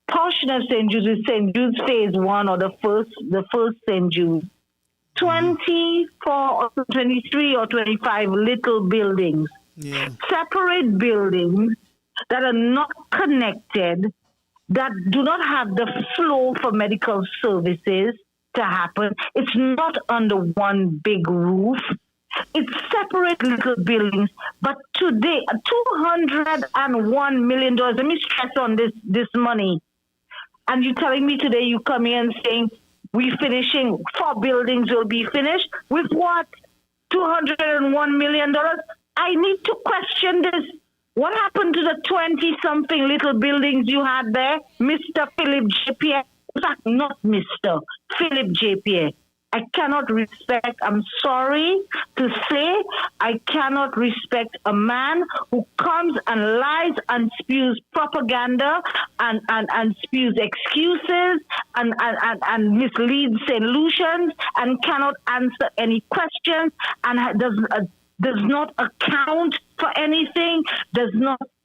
portion of St. Jude's is St. Jude's Phase 1 or the first St. Jude's. 24 or 23 or 25 little buildings, separate buildings that are not connected, that do not have the flow for medical services to happen. It's not under one big roof. It's separate little buildings. But today, $201 million, let me stress on this money. And you're telling me today you come here and saying, we're finishing, 4 buildings will be finished. With what? $201 million? I need to question this. What happened to the 20-something little buildings you had there, Mr. Philip J. Pierre? In fact, not Mr. Philip J. Pierre. I cannot respect, I'm sorry to say, I cannot respect a man who comes and lies and spews propaganda and spews excuses and misleads St. Lucians and cannot answer any questions and does not account for anything,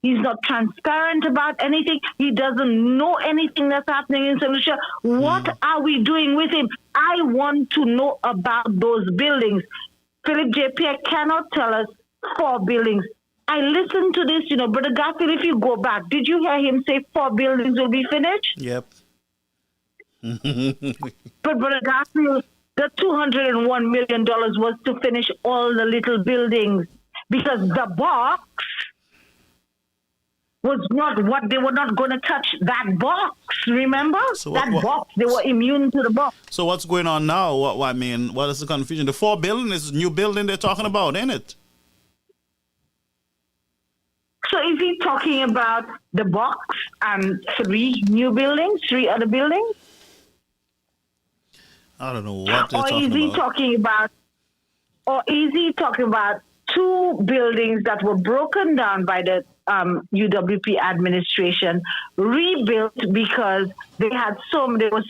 he's not transparent about anything, he doesn't know anything that's happening in St. Lucia. What are we doing with him? I want to know about those buildings. Philip J. Pierre cannot tell us 4 buildings. I listened to this, Brother Garfield, if you go back, did you hear him say 4 buildings will be finished? Yep. But Brother Garfield, the $201 million was to finish all the little buildings because the box was not what they were not going to touch that box. Remember box? They were immune to the box. So what's going on now? What is the confusion? The 4 building is a new building they're talking about, ain't it? So is he talking about the box and 3 new buildings, 3 other buildings? I don't know what they're Or talking is he about. or is he talking about 2 buildings that were broken down by the UWP administration, rebuilt because there were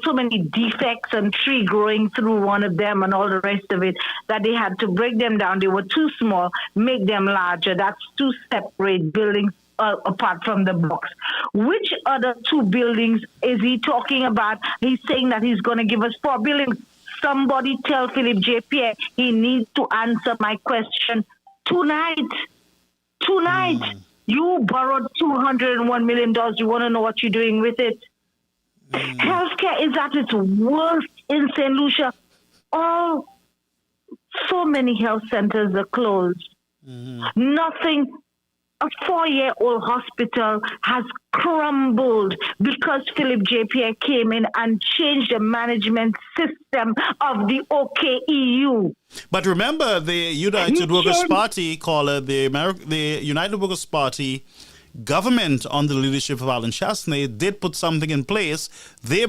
so many defects and tree growing through one of them and all the rest of it that they had to break them down. They were too small, make them larger. That's 2 separate buildings apart from the box. Which other 2 buildings is he talking about? He's saying that he's going to give us 4 buildings. Somebody tell Philip J. Pierre he needs to answer my question tonight. You borrowed $201 million. You want to know what you're doing with it? Healthcare is at its worst in St. Lucia. So many health centers are closed. Nothing. A 4-year-old hospital has crumbled because Philip J. Pierre came in and changed the management system of the OKEU. But remember, the United Workers' Party, the United Workers' Party government under the leadership of Alan Chasney did put something in place. They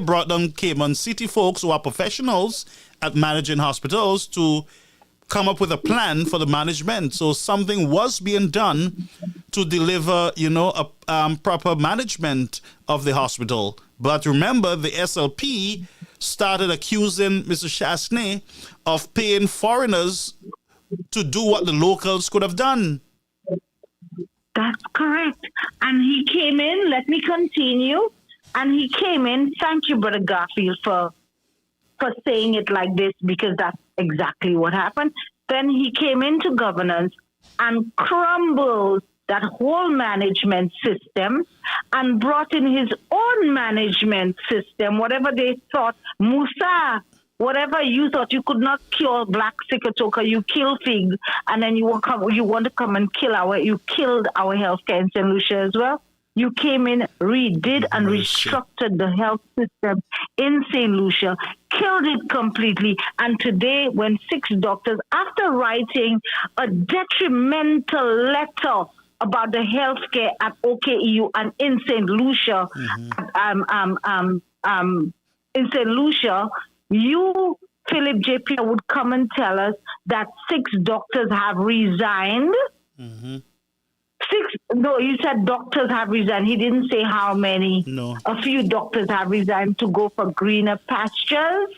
came on city folks who are professionals at managing hospitals to come up with a plan for the management. So something was being done to deliver, a proper management of the hospital. But remember, the SLP started accusing Mr. Chasney of paying foreigners to do what the locals could have done. That's correct. And he came in, let me continue, and he came in, thank you, Brother Garfield, for saying it like this, because that's exactly what happened. Then he came into governance and crumbled that whole management system and brought in his own management system, whatever they thought, Musa, whatever you thought you could not cure black Sikatoka, you kill Fig, and then you want to come and you killed our healthcare in St. Lucia as well. You came in, redid and restructured the health system in St. Lucia, killed it completely. And today, when 6 doctors, after writing a detrimental letter about the healthcare at OKEU and in St. Lucia, in St. Lucia, you, Philip J. Pierre, would come and tell us that 6 doctors have resigned. 6 No, you said doctors have resigned. He didn't say how many. No. A few doctors have resigned to go for greener pastures.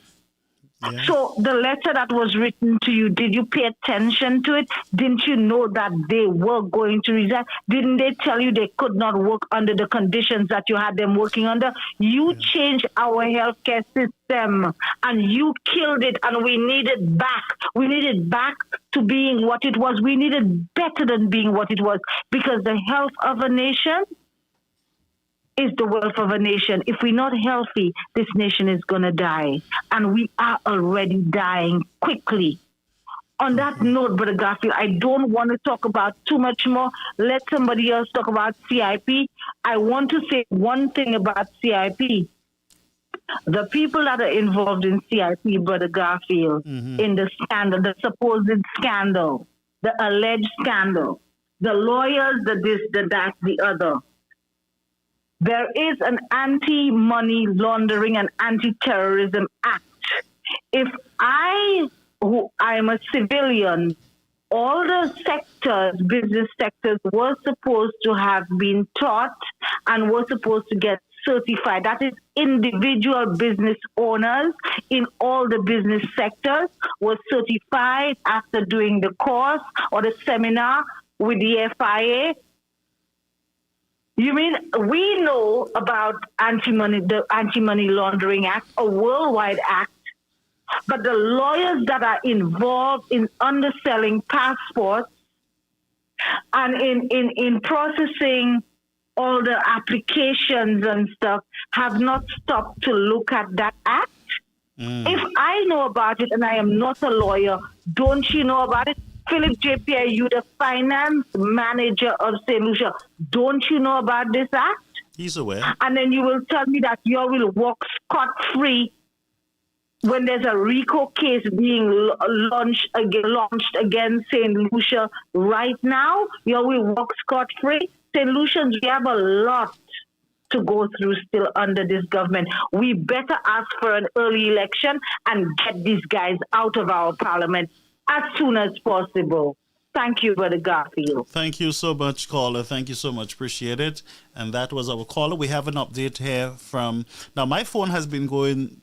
Yeah. So the letter that was written to you, did you pay attention to it? Didn't you know that they were going to resign? Didn't they tell you they could not work under the conditions that you had them working under? You changed our healthcare system and you killed it, and we need it back. We need it back to being what it was. We need it better than being what it was, because the health of a nation is the wealth of a nation. If we're not healthy, this nation is going to die. And we are already dying quickly. On that note, Brother Garfield, I don't want to talk about too much more. Let somebody else talk about CIP. I want to say one thing about CIP. The people that are involved in CIP, Brother Garfield, in the scandal, the supposed scandal, the alleged scandal, the lawyers, the this, the that, the other. There is an anti-money laundering and anti-terrorism act. If I, who I'm a civilian, all the sectors, business sectors, were supposed to have been taught and were supposed to get certified. That is, individual business owners in all the business sectors were certified after doing the course or the seminar with the FIA. You mean we know about the Anti-Money Laundering Act, a worldwide act, but the lawyers that are involved in underselling passports and in processing all the applications and stuff have not stopped to look at that act? If I know about it and I am not a lawyer, don't you know about it? Philip J. Pierre, you the finance manager of St. Lucia. Don't you know about this act? He's aware. And then you will tell me that you will walk scot-free when there's a RICO case being launched against St. Lucia right now. You will walk scot-free. St. Lucians, we have a lot to go through still under this government. We better ask for an early election and get these guys out of our parliament as soon as possible. Thank you, Brother Garfield. Thank you so much, caller. Thank you so much. Appreciate it. And that was our caller. We have an update here from... Now, my phone has been going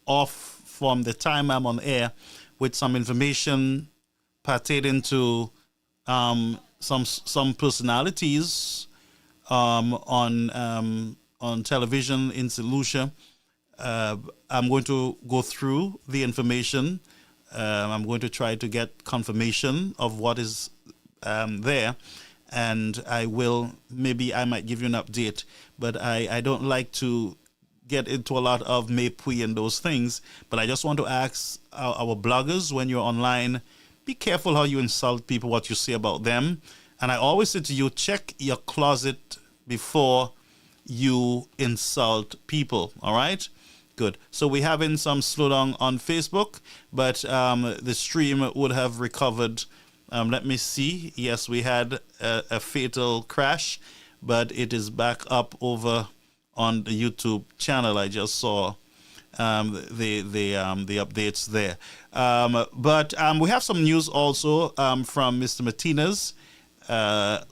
off from the time I'm on air with some information pertaining to some personalities on television in St. Lucia. I'm going to go through the information. I'm going to try to get confirmation of what is there, and I might give you an update, but I don't like to get into a lot of mépris and those things, but I just want to ask our bloggers, when you're online, be careful how you insult people, what you say about them. And I always say to you, check your closet before you insult people, all right? Good. So we're having some slowdown on Facebook, but the stream would have recovered. Let me see. Yes, we had a fatal crash, but it is back up over on the YouTube channel. I just saw the updates there. But we have some news also from Mr. Martinez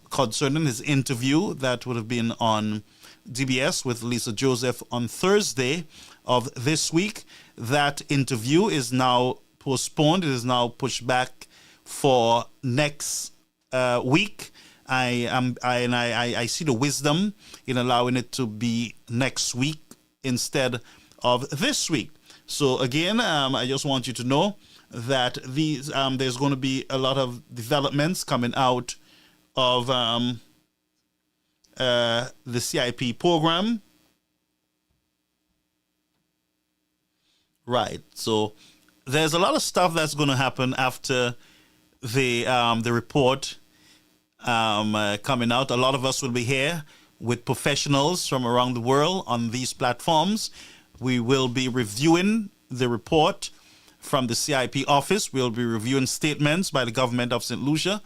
concerning his interview that would have been on DBS with Lisa Joseph on Thursday of this week. That interview is now postponed. It is now pushed back for next week. I see the wisdom in allowing it to be next week instead of this week. So again, I just want you to know that these there's going to be a lot of developments coming out of the CIP program. Right. So there's a lot of stuff that's going to happen after the report coming out. A lot of us will be here with professionals from around the world on these platforms. We will be reviewing the report from the CIP office. We'll be reviewing statements by the government of St. Lucia.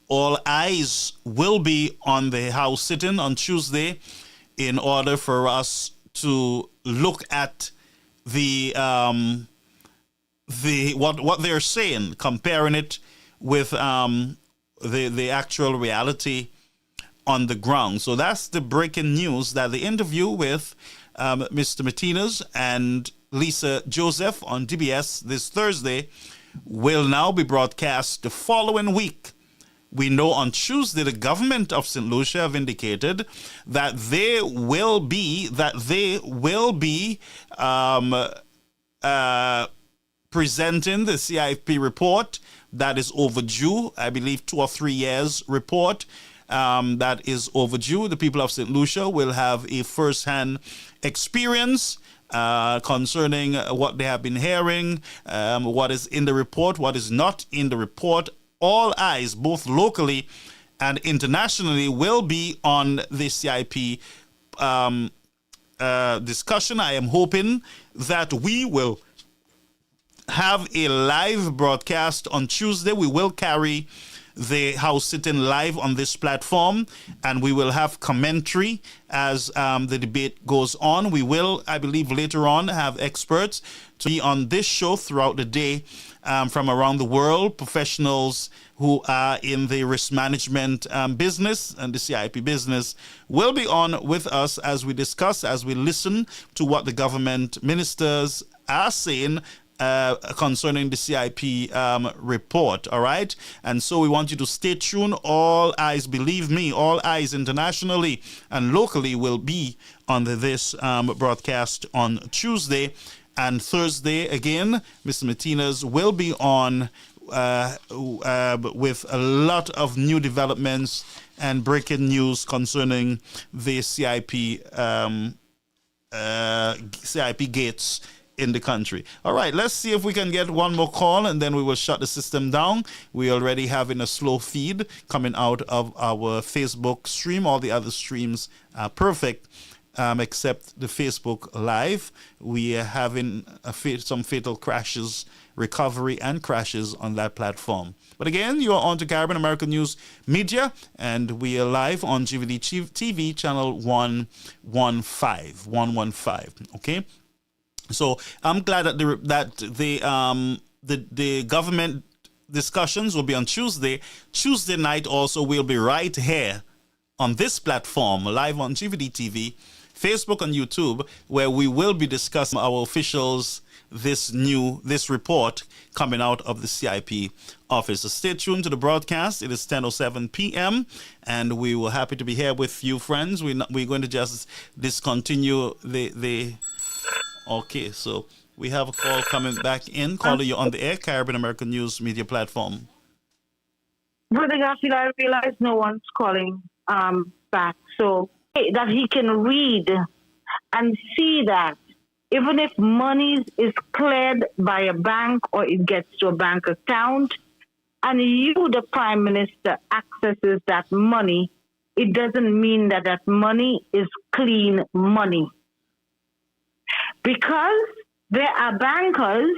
All eyes will be on the House sitting on Tuesday in order for us to look at what they're saying, comparing it with the actual reality on the ground. So that's the breaking news, that the interview with Mr. Martinez and Lisa Joseph on DBS this Thursday will now be broadcast the following week. We know on Tuesday the government of St. Lucia have indicated that they will be presenting the CIP report that is overdue. I believe 2 or 3 years report that is overdue. The people of St. Lucia will have a first-hand experience concerning what they have been hearing, what is in the report, what is not in the report. All eyes, both locally and internationally, will be on the CIP discussion. I am hoping that we will have a live broadcast on Tuesday. We will carry the House sitting live on this platform, and we will have commentary as the debate goes on. We will, I believe, later on have experts to be on this show throughout the day from around the world, professionals who are in the risk management business and the CIP business will be on with us as we discuss, as we listen to what the government ministers are saying concerning the CIP report, all right? And so we want you to stay tuned. All eyes, believe me, all eyes internationally and locally will be on this broadcast on Tuesday. And Thursday, again, Mr. Martinez will be on with a lot of new developments and breaking news concerning the CIP gates in the country. All right, let's see if we can get one more call and then we will shut the system down. We already having a slow feed coming out of our Facebook stream. All the other streams are perfect except the Facebook Live. We are having some fatal crashes, recovery and crashes on that platform. But again, you are on to Caribbean American News Media, and we are live on GVD TV channel 115. Okay. So I'm glad that the government discussions will be on Tuesday. Tuesday night also we'll be right here on this platform, live on GVD TV, Facebook and YouTube, where we will be discussing our officials this report coming out of the CIP office. So stay tuned to the broadcast. It is 10:07 p.m. and we were happy to be here with you, friends. We're going to just discontinue the Okay, so we have a call coming back in. Caller, you on the air, Caribbean American News Media Platform. Brother Garfield, I realize no one's calling back, so that he can read and see that even if money is cleared by a bank or it gets to a bank account, and you, the Prime Minister, accesses that money, it doesn't mean that that money is clean money. Because there are bankers,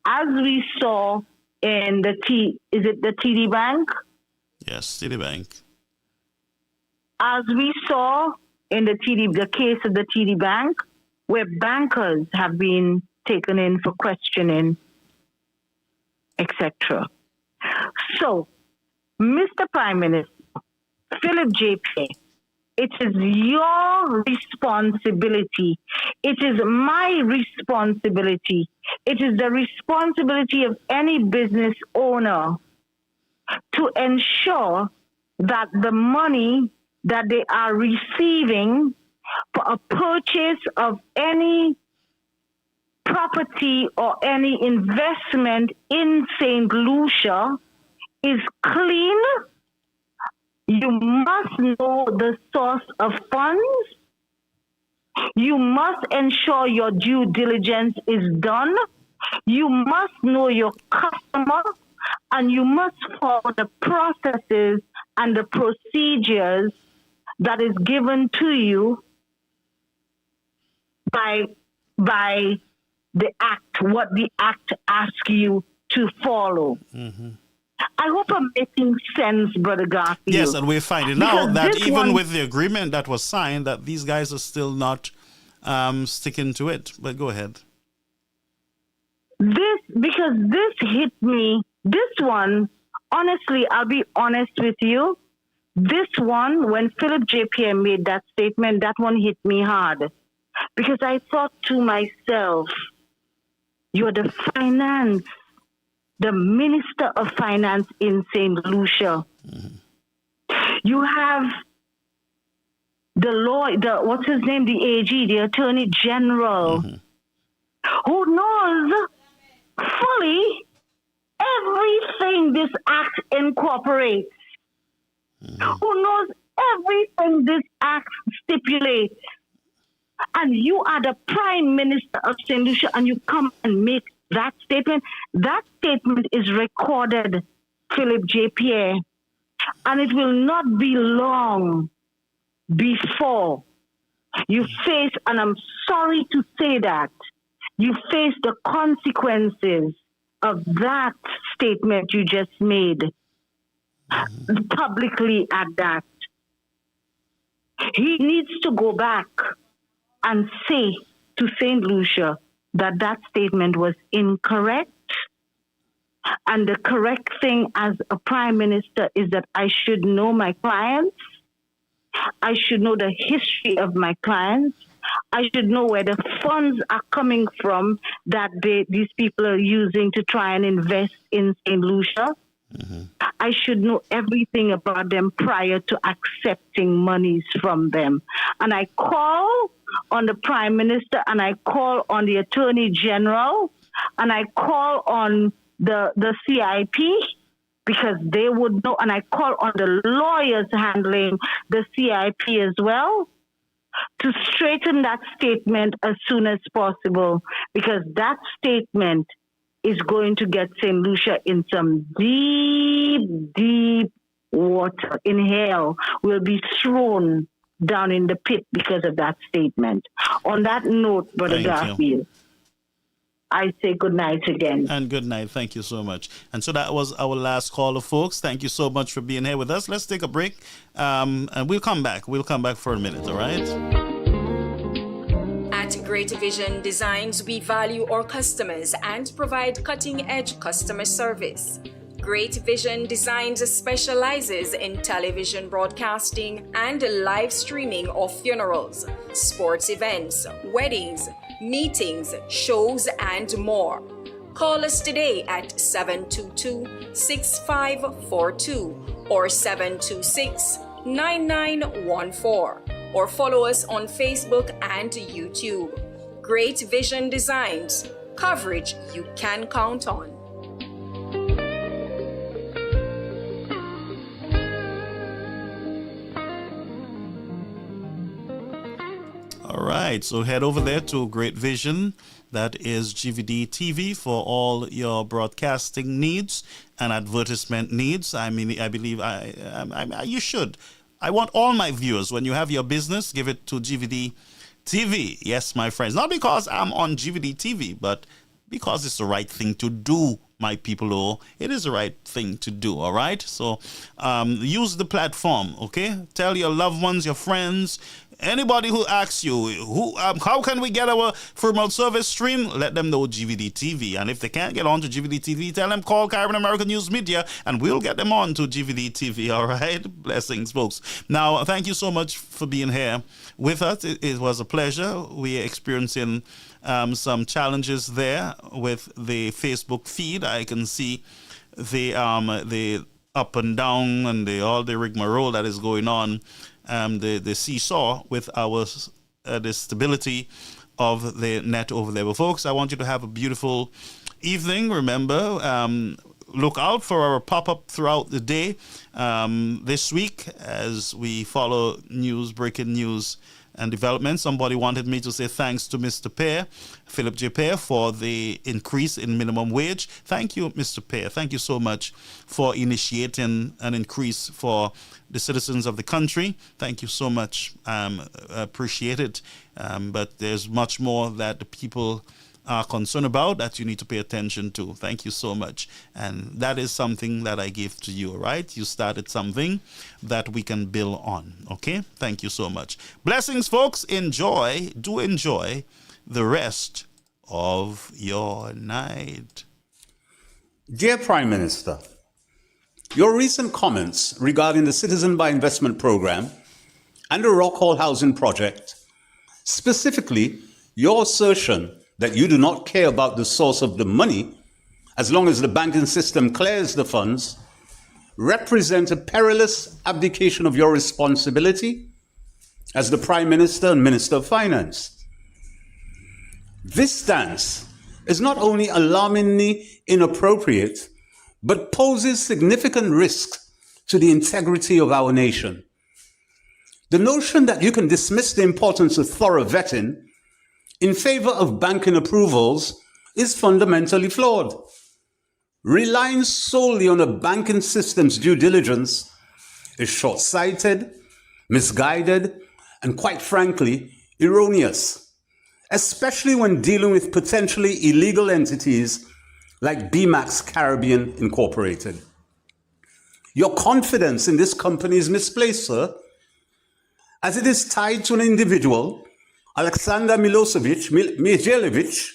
as we saw in the TD Bank? Yes, TD Bank. As we saw in the case of the TD Bank, where bankers have been taken in for questioning, etc. So, Mr. Prime Minister, Philip J.P., it is your responsibility. It is my responsibility. It is the responsibility of any business owner to ensure that the money that they are receiving for a purchase of any property or any investment in St. Lucia is clean. You must know the source of funds. You must ensure your due diligence is done. You must know your customer, and you must follow the processes and the procedures that is given to you by the act, what the act asks you to follow. Mm-hmm. I hope I'm making sense, Brother Garfield. Yes, and we're finding out that even with the agreement that was signed, that these guys are still not sticking to it. But go ahead. Because this hit me, this one, honestly, I'll be honest with you, This one, when Philip J. Pierre made that statement, that one hit me hard. Because I thought to myself, you're the Minister of Finance in St. Lucia. You have what's his name, the AG, the Attorney General, who knows fully everything this act incorporates, who knows everything this act stipulates. And you are the Prime Minister of St. Lucia, and you come and make that statement. That statement is recorded, Philip J. Pierre, and it will not be long before you face, and I'm sorry to say that, you face the consequences of that statement you just made, publicly at that. He needs to go back and say to St. Lucia that that statement was incorrect. And the correct thing as a prime minister is that I should know my clients. I should know the history of my clients. I should know where the funds are coming from that these people are using to try and invest in St. Lucia. I should know everything about them prior to accepting monies from them. And I call on the Prime Minister, and I call on the Attorney General, and I call on the CIP, because they would know, and I call on the lawyers handling the CIP as well, to straighten that statement as soon as possible, because that statement is going to get St. Lucia in some deep, deep water. In hell will be thrown down in the pit because of that statement. On that note, Brother Garfield, I say good night again. And good night. Thank you so much. And so that was our last caller, folks. Thank you so much for being here with us. Let's take a break, and we'll come back. We'll come back for a minute, all right? At Great Vision Designs, we value our customers and provide cutting-edge customer service. Great Vision Designs specializes in television broadcasting and live streaming of funerals, sports events, weddings, meetings, shows, and more. Call us today at 722-6542 or 726-9914, or follow us on Facebook and YouTube. Great Vision Designs, coverage you can count on. All right, so head over there to Great Vision. That is GVD TV for all your broadcasting needs and advertisement needs. I mean, I believe you should. I want all my viewers, when you have your business, give it to GVD TV. Yes, my friends. Not because I'm on GVD TV, but because it's the right thing to do, my people. Oh, it is the right thing to do, all right? So use the platform, okay? Tell your loved ones, your friends, anybody who asks you, how can we get our firmal service stream? Let them know GVD TV. And if they can't get on to GVD TV, tell them call Caribbean American News Media, and we'll get them on to GVD TV, all right? Blessings, folks. Now, thank you so much for being here with us. It was a pleasure. We're experiencing some challenges there with the Facebook feed. I can see the up and down and all the rigmarole that is going on, the seesaw with our the stability of the net over there. But folks, I want you to have a beautiful evening. Remember, look out for our pop-up throughout the day this week as we follow news, breaking news and development. Somebody wanted me to say thanks to Mr. Pierre, Philip J. Pierre, for the increase in minimum wage. Thank you, Mr. Pierre. Thank you so much for initiating an increase for the citizens of the country. Thank you so much. Appreciate it. But there's much more that the people are concerned about that you need to pay attention to. Thank you so much. And that is something that I give to you, right? You started something that we can build on, okay? Thank you so much. Blessings, folks. Enjoy the rest of your night. Dear Prime Minister, Your recent comments regarding the Citizen by Investment Program and the Rockhall Housing Project, specifically your assertion that you do not care about the source of the money as long as the banking system clears the funds, represent a perilous abdication of your responsibility as the Prime Minister and Minister of Finance. This stance is not only alarmingly inappropriate, but poses significant risk to the integrity of our nation. The notion that you can dismiss the importance of thorough vetting in favor of banking approvals is fundamentally flawed. Relying solely on a banking system's due diligence is short-sighted, misguided, and quite frankly, erroneous, especially when dealing with potentially illegal entities like BMAX Caribbean Incorporated. Your confidence in this company is misplaced, sir, as it is tied to an individual, Alexander Mijailovic,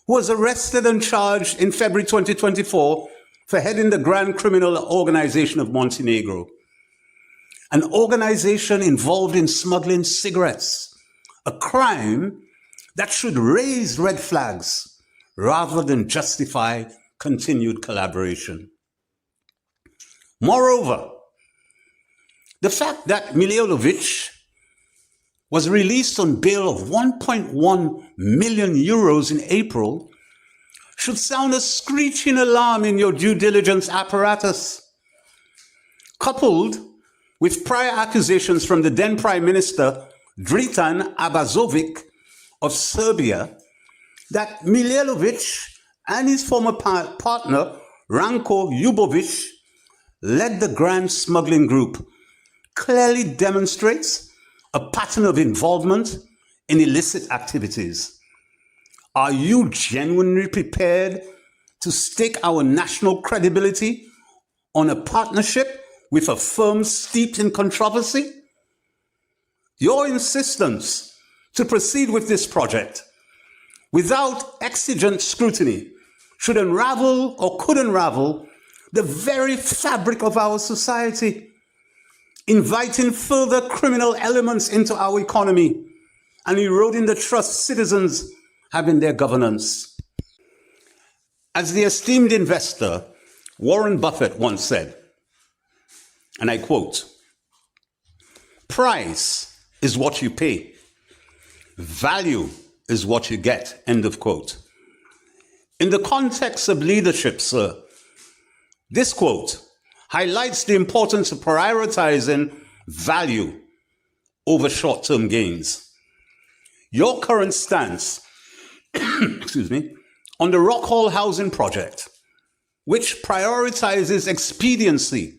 who was arrested and charged in February 2024 for heading the Grand Criminal Organization of Montenegro, an organization involved in smuggling cigarettes, a crime that should raise red flags rather than justify continued collaboration. Moreover, the fact that Mijailovic was released on bail of 1.1 million euros in April should sound a screeching alarm in your due diligence apparatus. Coupled with prior accusations from the then Prime Minister Dritan Abazovic of Serbia that Mijailovic and his former partner Ranko Ljubovic led the grand smuggling group clearly demonstrates a pattern of involvement in illicit activities. Are you genuinely prepared to stake our national credibility on a partnership with a firm steeped in controversy? Your insistence to proceed with this project without exigent scrutiny should unravel or could unravel the very fabric of our society, inviting further criminal elements into our economy and eroding the trust citizens have in their governance. As the esteemed investor Warren Buffett once said, and I quote, "Price is what you pay. Value is what you get," end of quote. In the context of leadership, sir, this quote highlights the importance of prioritizing value over short-term gains. Your current stance on the Rockhall Housing Project, which prioritizes expediency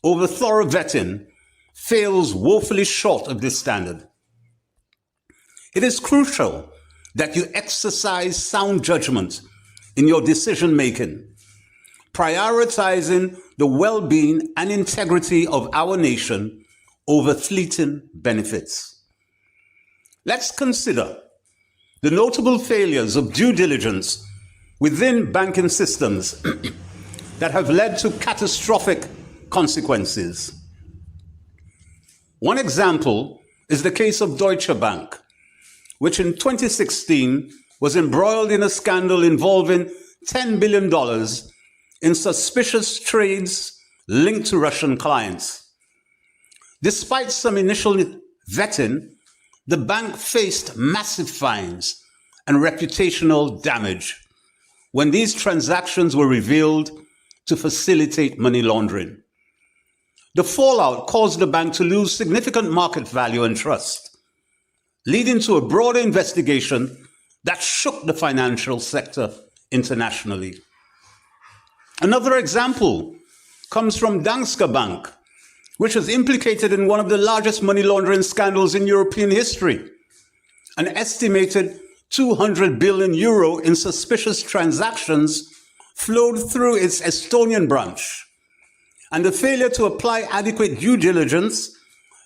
over thorough vetting, fails woefully short of this standard. It is crucial that you exercise sound judgment in your decision-making, prioritizing the well-being and integrity of our nation over fleeting benefits. Let's consider the notable failures of due diligence within banking systems that have led to catastrophic consequences. One example is the case of Deutsche Bank, which in 2016 was embroiled in a scandal involving $10 billion in suspicious trades linked to Russian clients. Despite some initial vetting, the bank faced massive fines and reputational damage when these transactions were revealed to facilitate money laundering. The fallout caused the bank to lose significant market value and trust, leading to a broader investigation that shook the financial sector internationally. Another example comes from Danske Bank, which was implicated in one of the largest money laundering scandals in European history. An estimated 200 billion euro in suspicious transactions flowed through its Estonian branch, and the failure to apply adequate due diligence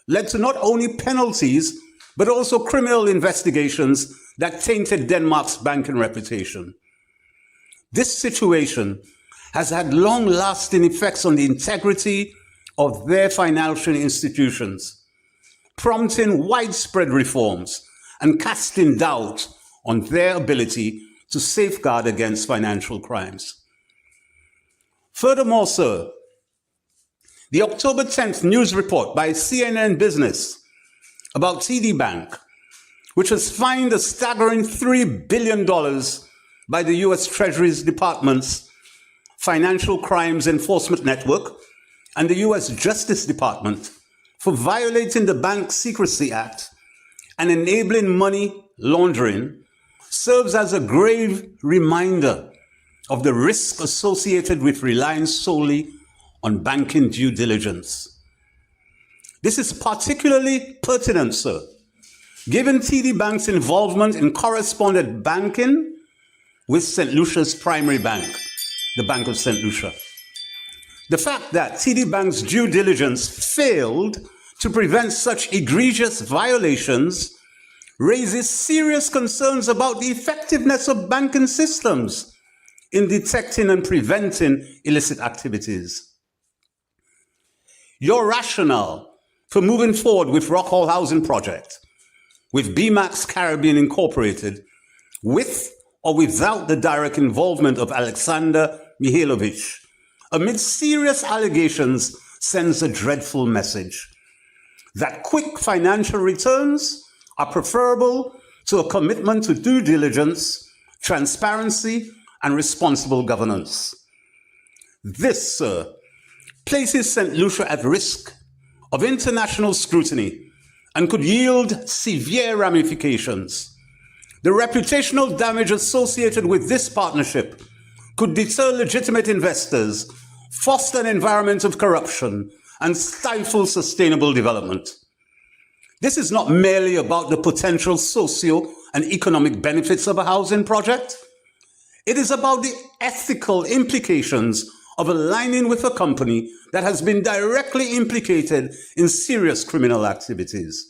led to not only penalties, but also criminal investigations that tainted Denmark's banking reputation. This situation has had long-lasting effects on the integrity of their financial institutions, prompting widespread reforms and casting doubt on their ability to safeguard against financial crimes. Furthermore, sir, the October 10th news report by CNN Business about TD Bank, which was fined a staggering $3 billion by the U.S. Treasury Department's Financial Crimes Enforcement Network and the U.S. Justice Department for violating the Bank Secrecy Act and enabling money laundering, serves as a grave reminder of the risk associated with relying solely on banking due diligence. This is particularly pertinent, sir, given TD Bank's involvement in correspondent banking with St. Lucia's primary bank, the Bank of St. Lucia. The fact that TD Bank's due diligence failed to prevent such egregious violations raises serious concerns about the effectiveness of banking systems in detecting and preventing illicit activities. Your rationale for moving forward with Rock Hall Housing Project, with BMAX Caribbean Incorporated, with or without the direct involvement of Alexander Mihailovich, amid serious allegations, sends a dreadful message that quick financial returns are preferable to a commitment to due diligence, transparency, and responsible governance. This, sir, places St. Lucia at risk of international scrutiny and could yield severe ramifications. The reputational damage associated with this partnership could deter legitimate investors, foster an environment of corruption, and stifle sustainable development. This is not merely about the potential socio and economic benefits of a housing project. It is about the ethical implications of aligning with a company that has been directly implicated in serious criminal activities.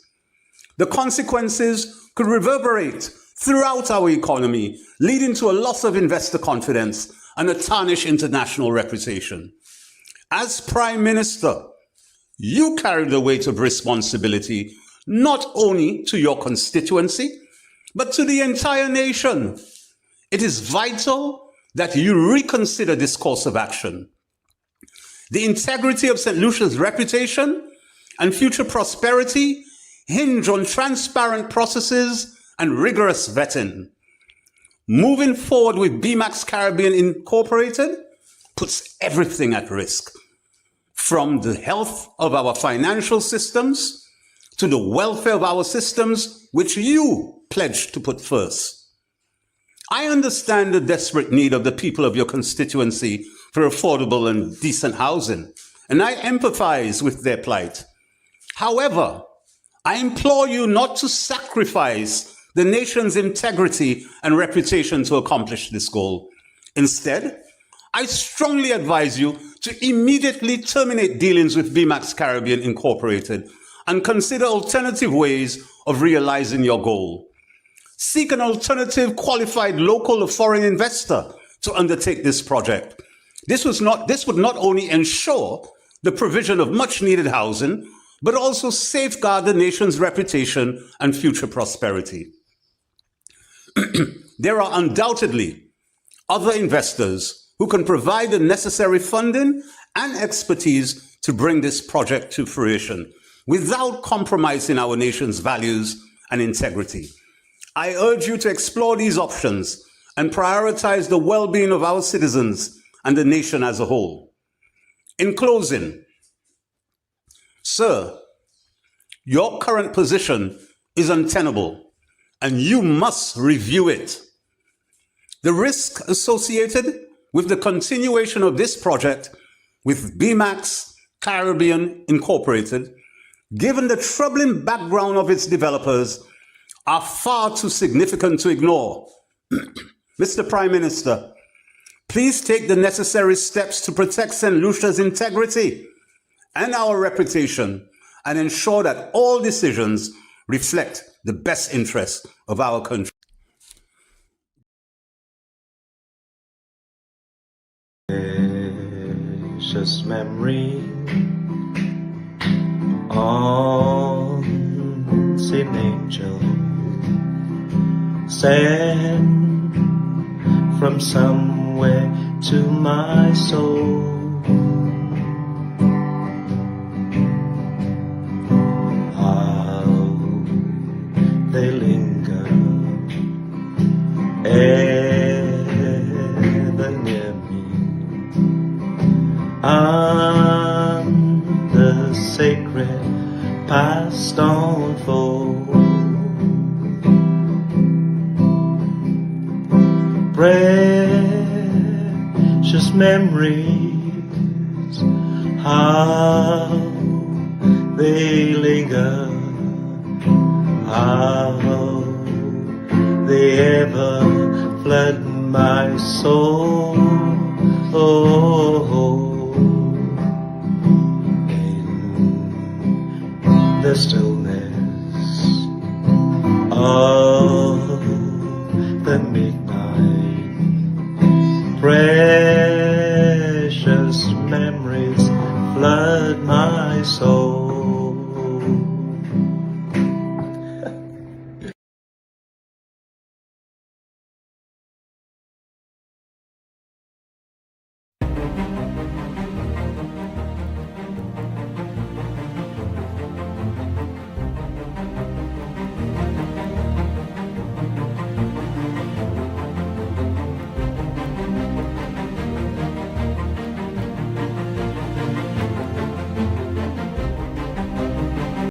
The consequences could reverberate throughout our economy, leading to a loss of investor confidence and a tarnished international reputation. As Prime Minister, you carry the weight of responsibility not only to your constituency, but to the entire nation. It is vital that you reconsider this course of action. The integrity of St. Lucia's reputation and future prosperity hinge on transparent processes and rigorous vetting. Moving forward with BMAX Caribbean Incorporated puts everything at risk, from the health of our financial systems to the welfare of our systems, which you pledged to put first. I understand the desperate need of the people of your constituency for affordable and decent housing, and I empathize with their plight. However, I implore you not to sacrifice the nation's integrity and reputation to accomplish this goal. Instead, I strongly advise you to immediately terminate dealings with BMAX Caribbean Incorporated and consider alternative ways of realizing your goal. Seek an alternative qualified local or foreign investor to undertake this project. This would not only ensure the provision of much needed housing, but also safeguard the nation's reputation and future prosperity. There are undoubtedly other investors who can provide the necessary funding and expertise to bring this project to fruition without compromising our nation's values and integrity. I urge you to explore these options and prioritize the well-being of our citizens and the nation as a whole. In closing, sir, your current position is untenable, and you must review it. The risk associated with the continuation of this project with BMAX Caribbean Incorporated, given the troubling background of its developers, are far too significant to ignore. Mr. Prime Minister, please take the necessary steps to protect St. Lucia's integrity and our reputation and ensure that all decisions reflect the best interests of our country. precious memory on St. Angel sent from somewhere to my soul. How they linger ever near me on the sacred past unfold. Precious memories, how they linger, how they ever flood my soul. In the stillness